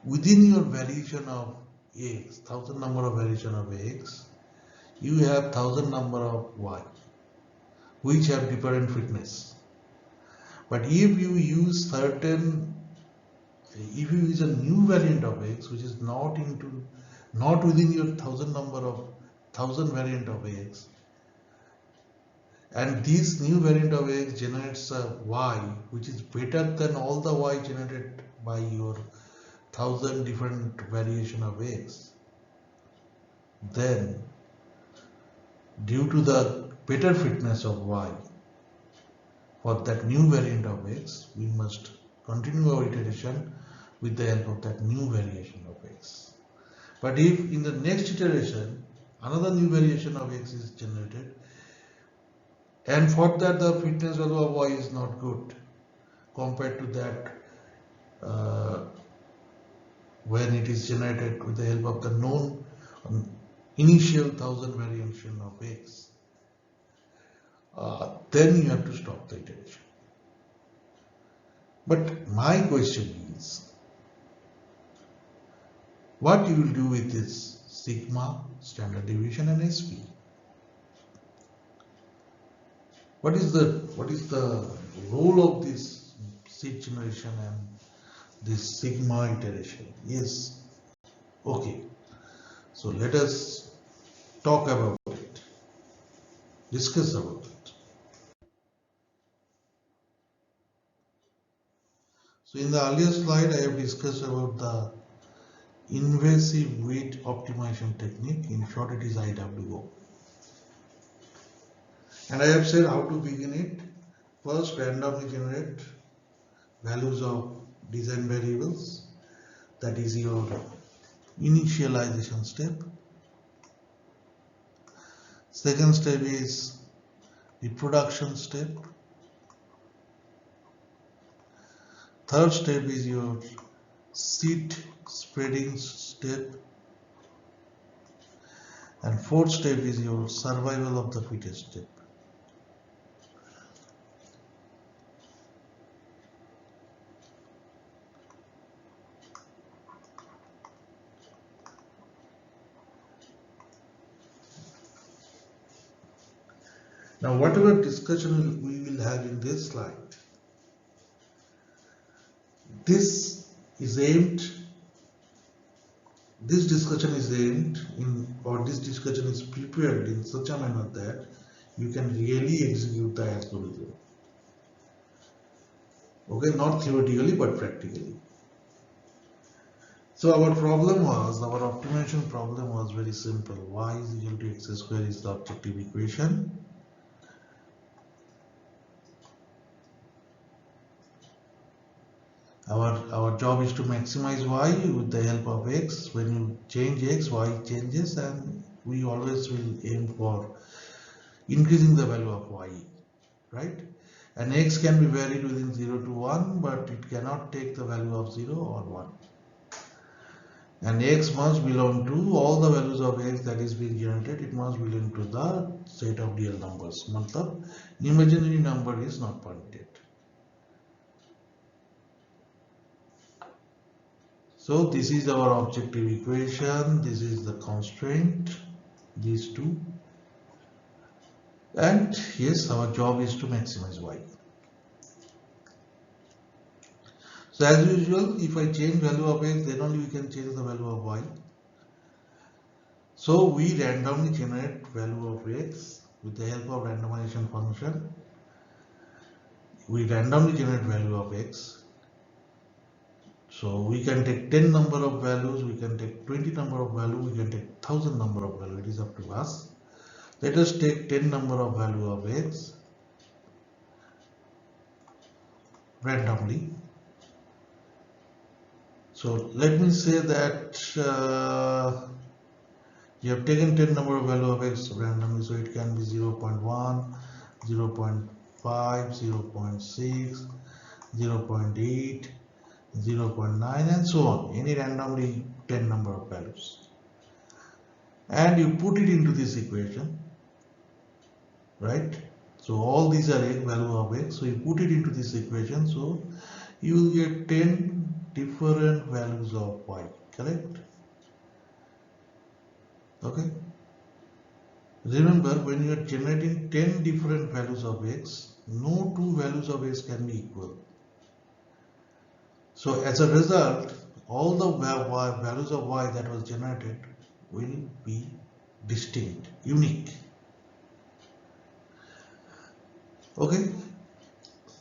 S1: within your variation of X, 1000 number of variation of X, you have 1000 number of Y, which have different fitness. But if you use a new variant of X, which is not within your 1000 variant of X, and this new variant of X generates a Y which is better than all the Y generated by your 1000 different variation of X, then due to the better fitness of Y for that new variant of X, we must continue our iteration with the help of that new variation of X. But if in the next iteration another new variation of X is generated, and for that the fitness value of Y is not good compared to that when it is generated with the help of the known initial 1000 variation of X, then you have to stop the iteration. But my question is, what you will do with this sigma, standard deviation, and SP? What is the role of this seed generation and this sigma iteration? Yes, okay. So let us talk about it, discuss about it. So in the earlier slide, I have discussed about the invasive weight optimization technique. In short, it is IWO. And I have said how to begin it. First, randomly generate values of design variables. That is your initialization step. Second step is the production step. Third step is your seed spreading step. And fourth step is your survival of the fittest step. Now, whatever discussion we will have in this slide, this discussion is prepared in such a manner that you can really execute the algorithm. Okay, not theoretically but practically. So our optimization problem was very simple. Y is equal to x square is the objective equation. Our job is to maximize Y with the help of X. When you change X, Y changes, and we always will aim for increasing the value of Y, right? And X can be varied within 0 to 1, but it cannot take the value of 0 or 1. And X must belong to all the values of X that is being generated. It must belong to the set of real numbers. Matlab, imaginary number is not permitted. So this is our objective equation, this is the constraint, these two. And yes, our job is to maximize y. So as usual, if I change value of x, then only we can change the value of y. So we randomly generate value of x with the help of randomization function. We randomly generate value of x. So we can take 10 number of values, we can take 20 number of values, we can take 1000 number of values. It is up to us. Let us take 10 number of value of x randomly. So let me say that you have taken 10 number of value of x randomly, so it can be 0.1, 0.5, 0.6, 0.8, 0.9 and so on, any randomly 10 number of values, and you put it into this equation, right? So all these are value of x, so you put it into this equation, so you will get 10 different values of y, correct? Okay, remember, when you are generating 10 different values of x, no two values of x can be equal. So as a result, all the values of y that was generated will be distinct, unique. Okay,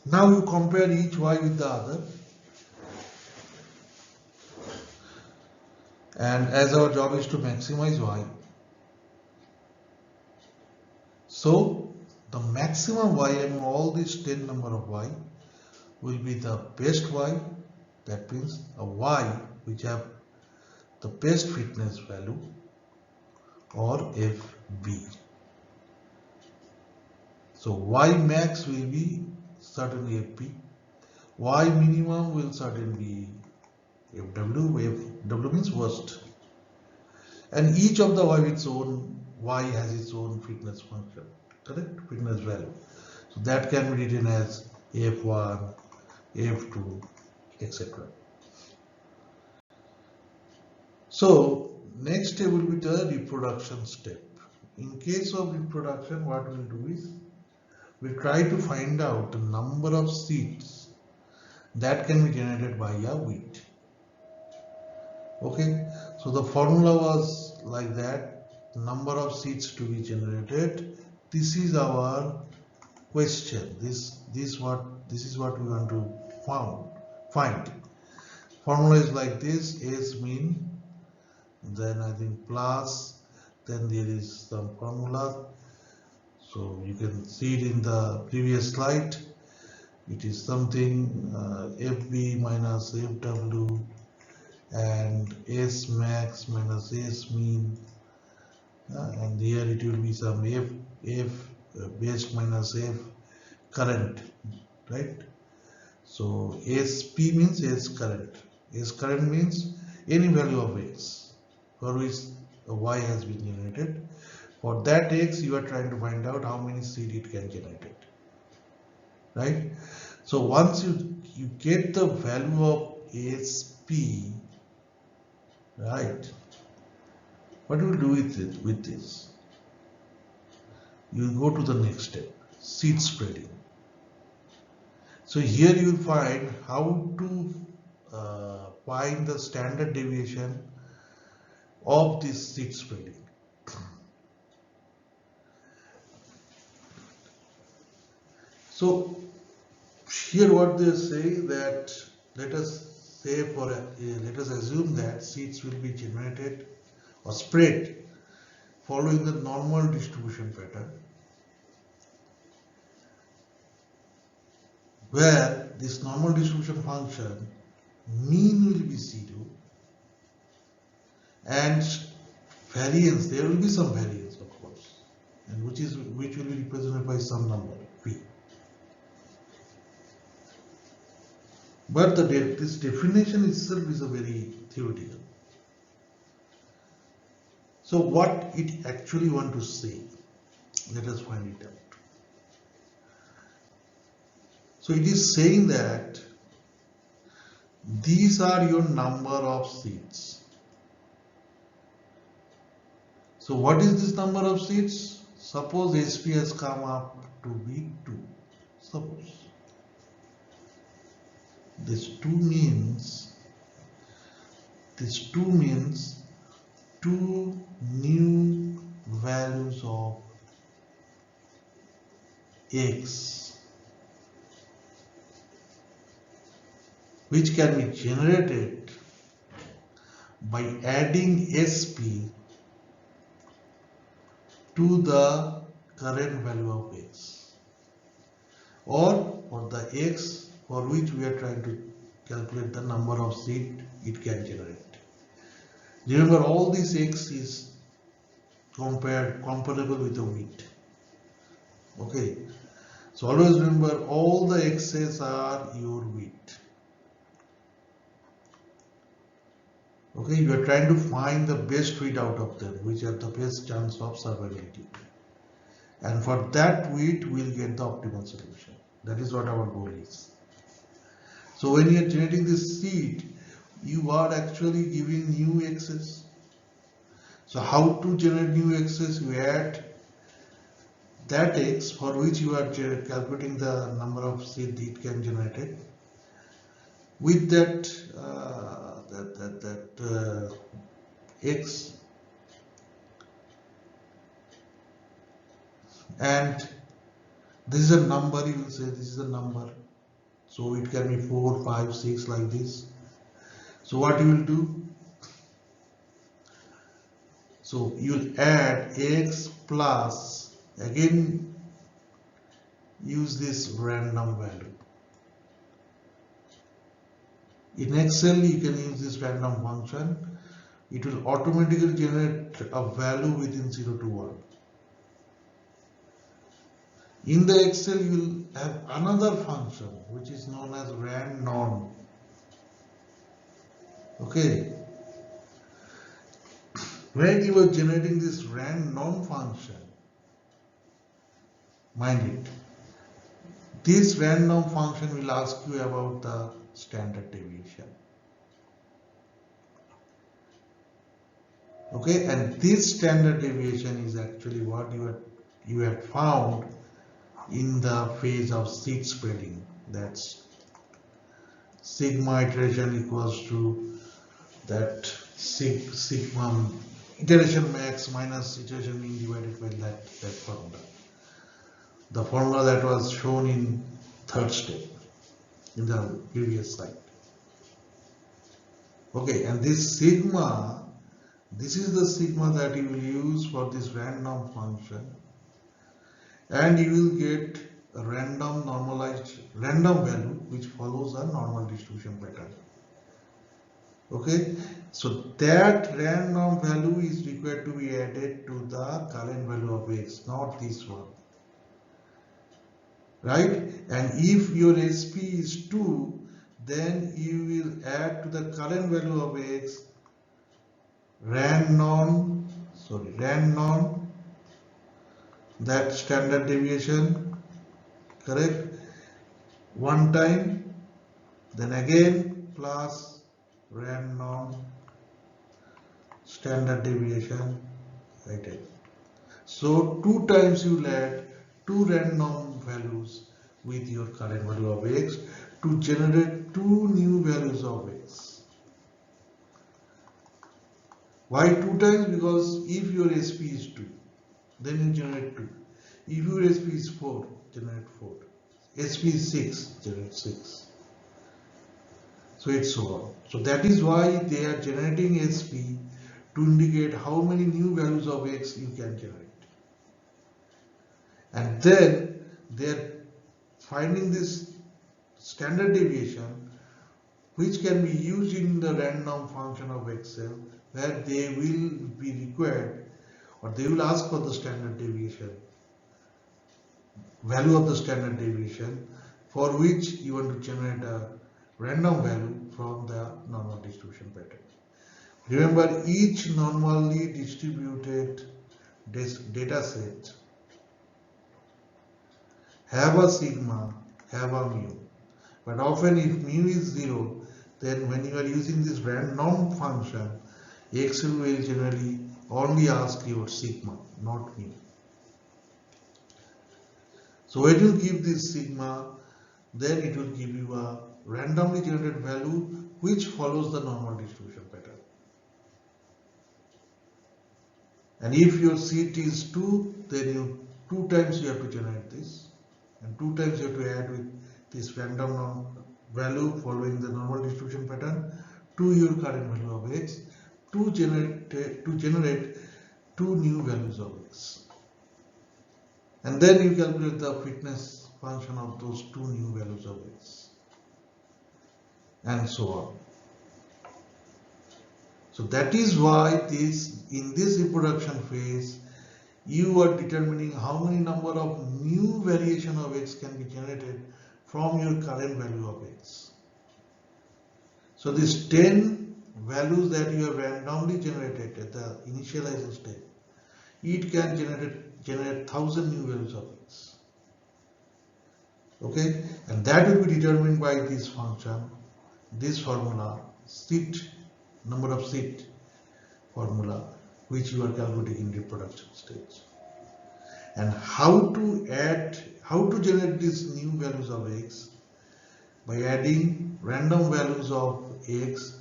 S1: now you compare each y with the other, and as our job is to maximize y, so the maximum y among all these 10 number of y will be the best y, that means a y which have the best fitness value, or FB. So y max will be certainly FB, y minimum will certainly be FW, FW means worst, and each of the y has its own fitness function, correct, fitness value. So that can be written as F1, F2, etc. So next step will be the reproduction step. In case of reproduction, what we'll do is we'll try to find out the number of seeds that can be generated by a wheat. Okay, so the formula was like that, number of seeds to be generated. This is our question. This is what we want to find. Formula is like this: S mean, then I think plus, then there is some formula. So you can see it in the previous slide. It is something FB minus FW and S max minus S mean, and here it will be some F best minus F current, right? So SP means S current. S current means any value of X for which a Y has been generated. For that X, you are trying to find out how many seed it can generate, right? So once you get the value of SP, right? What do you do with this? You go to the next step, seed spreading. So here you will find how to find the standard deviation of this seed spreading. So here what they say that let us assume that seeds will be generated or spread following the normal distribution pattern, where this normal distribution function mean will be 0 and variance, there will be some variance of course, and which will be represented by some number p. But this definition itself is a very theoretical. So what it actually want to say, let us find it out. So it is saying that these are your number of seeds. So what is this number of seeds? Suppose SP has come up to be 2. Suppose this 2 means 2 new values of X which can be generated by adding SP to the current value of X, or for the X for which we are trying to calculate the number of seed it can generate. Remember, all this X is comparable with the width. Okay, so always remember all the X's are your width. Okay, you are trying to find the best width out of them, which have the best chance of survivability. And for that width, we will get the optimal solution. That is what our goal is. So when you are generating this seed, you are actually giving new X's. So how to generate new X's? You add that X for which you are calculating the number of seed it can generate it with that X, and this is a number. You will say this is a number, so it can be 4, 5, 6 like this. So what you will do? So you will add X plus, again use this random value. In Excel you can use this random function. It will automatically generate a value within 0 to 1. In the Excel you will have another function which is known as random. Okay. When you are generating this random function, mind it, this random function will ask you about the standard deviation. Okay, and this standard deviation is actually what you have found in the phase of seed spreading. That's sigma iteration equals to that sigma iteration max minus iteration mean divided by that formula. The formula that was shown in third step in the previous slide. Okay, and this sigma, this is the sigma that you will use for this random function, and you will get a random value which follows a normal distribution pattern. Okay, so that random value is required to be added to the current value of X, not this one. Right? And if your SP is 2, then you will add to the current value of X random that standard deviation, correct, one time, then again plus random standard deviation, right? So 2 times you will add 2 random values with your current value of X to generate 2 new values of X. Why 2 times? Because if your SP is 2, then you generate 2. If your SP is 4, generate 4. SP is 6, generate 6. So it's so on. So that is why they are generating SP to indicate how many new values of X you can generate. And then they are finding this standard deviation which can be used in the random function of Excel, where they will be required, or they will ask for the standard deviation, value of the standard deviation, for which you want to generate a random value from the normal distribution pattern. Remember, each normally distributed data set have a sigma, have a mu. But often if mu is 0, then when you are using this random function, Excel will generally only ask your sigma, not mu. So when you give this sigma, then it will give you a randomly generated value which follows the normal distribution pattern. And if your seed is 2, then you 2 times you have to generate this, and 2 times you have to add with this random value following the normal distribution pattern to your current value of x to generate 2 new values of x. And then you calculate the fitness function of those 2 new values of x, and so on. So that is why in this reproduction phase, you are determining how many number of new variation of x can be generated from your current value of x. So these 10 values that you have randomly generated at the initialization step, it can generate 1000 new values of x. Okay, and that will be determined by this function, this formula, number of seed formula, which you are calculating in reproduction stage. And how to generate these new values of x? By adding random values of x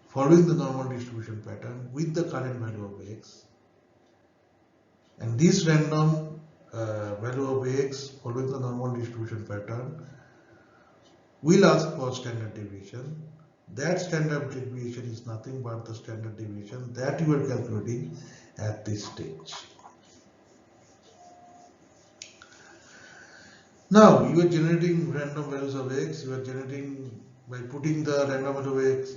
S1: following the normal distribution pattern with the current value of x. And this random value of x following the normal distribution pattern will ask for standard deviation. That standard deviation is nothing but the standard deviation that you are calculating at this stage. Now you are generating random values of x, you are generating by putting the random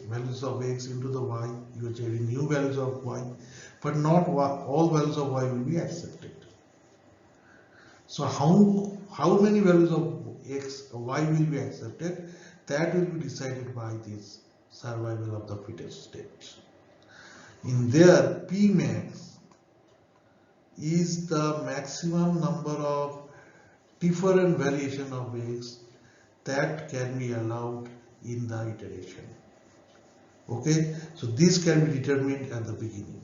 S1: values of x into the y, you are generating new values of y, but not all values of y will be accepted. So how many values of y will be accepted? That will be decided by this survival of the fittest state. In there, P max is the maximum number of different variation of x that can be allowed in the iteration. Okay, so this can be determined at the beginning.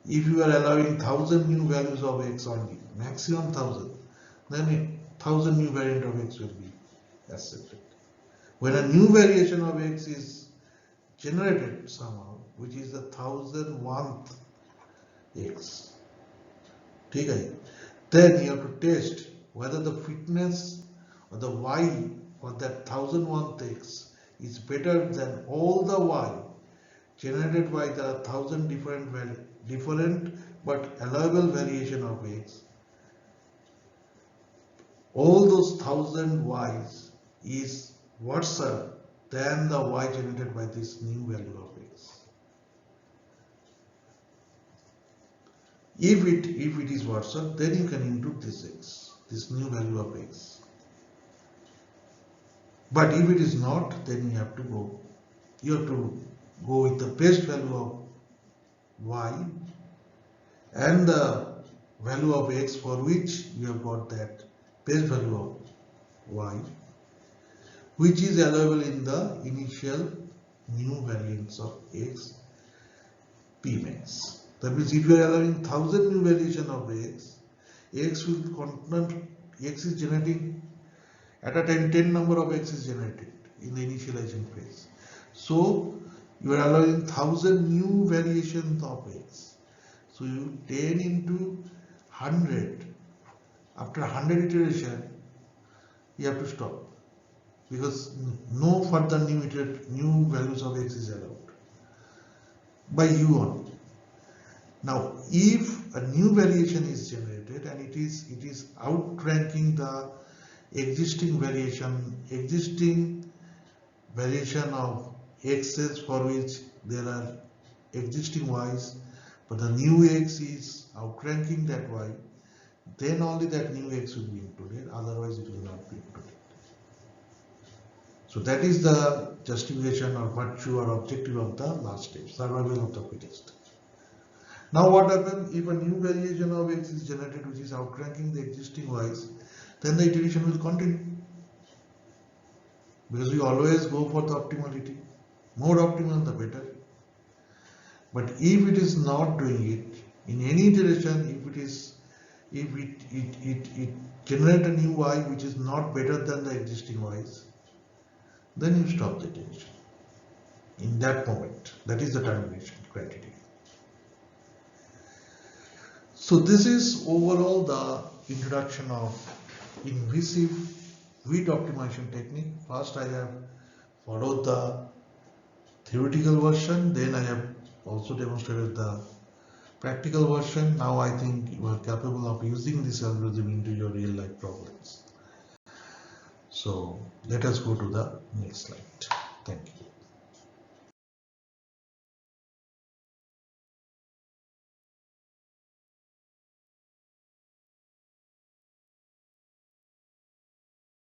S1: If you are allowing 1000 new values of x only, maximum 1000, then 1000 new variant of x will be accepted. When a new variation of x is generated somehow, which is the 1001th x, then you have to test whether the fitness or the y for that 1001th x is better than all the y generated by the 1000 different but allowable variation of x. All those 1000 y's is worse than the y generated by this new value of x. If it is worse, then you can include this x, this new value of x. But if it is not, then you have to go with the best value of y and the value of x for which you have got that base value of y, which is allowable in the initial new variance of x, P max. That means if you are allowing 1000 new variation of x is generating at a time 10 number of x is generated in the initialization phase. So you are allowing 1000 new variations of x. So you 10 into 100. After 100 iteration, you have to stop because no further new values of x is allowed by you only. Now, if a new variation is generated and it is outranking the existing variation of x's for which there are existing y's, but the new x is outranking that y, then only that new x will be included, otherwise it will not be included. So that is the justification or virtue or objective of the last step, survival of the fittest. Now what happens if a new variation of x is generated which is outranking the existing y's, then the iteration will continue. Because we always go for the optimality. More optimal the better. But if it is not doing it, in any iteration, if it generate a new Y which is not better than the existing Ys, then you stop the iteration. In that moment, that is the termination criteria. So this is overall the introduction of invasive weed optimization technique. First I have followed the theoretical version, then I have also demonstrated the practical version. Now I think you are capable of using this algorithm into your real life problems. So let us go to the next slide.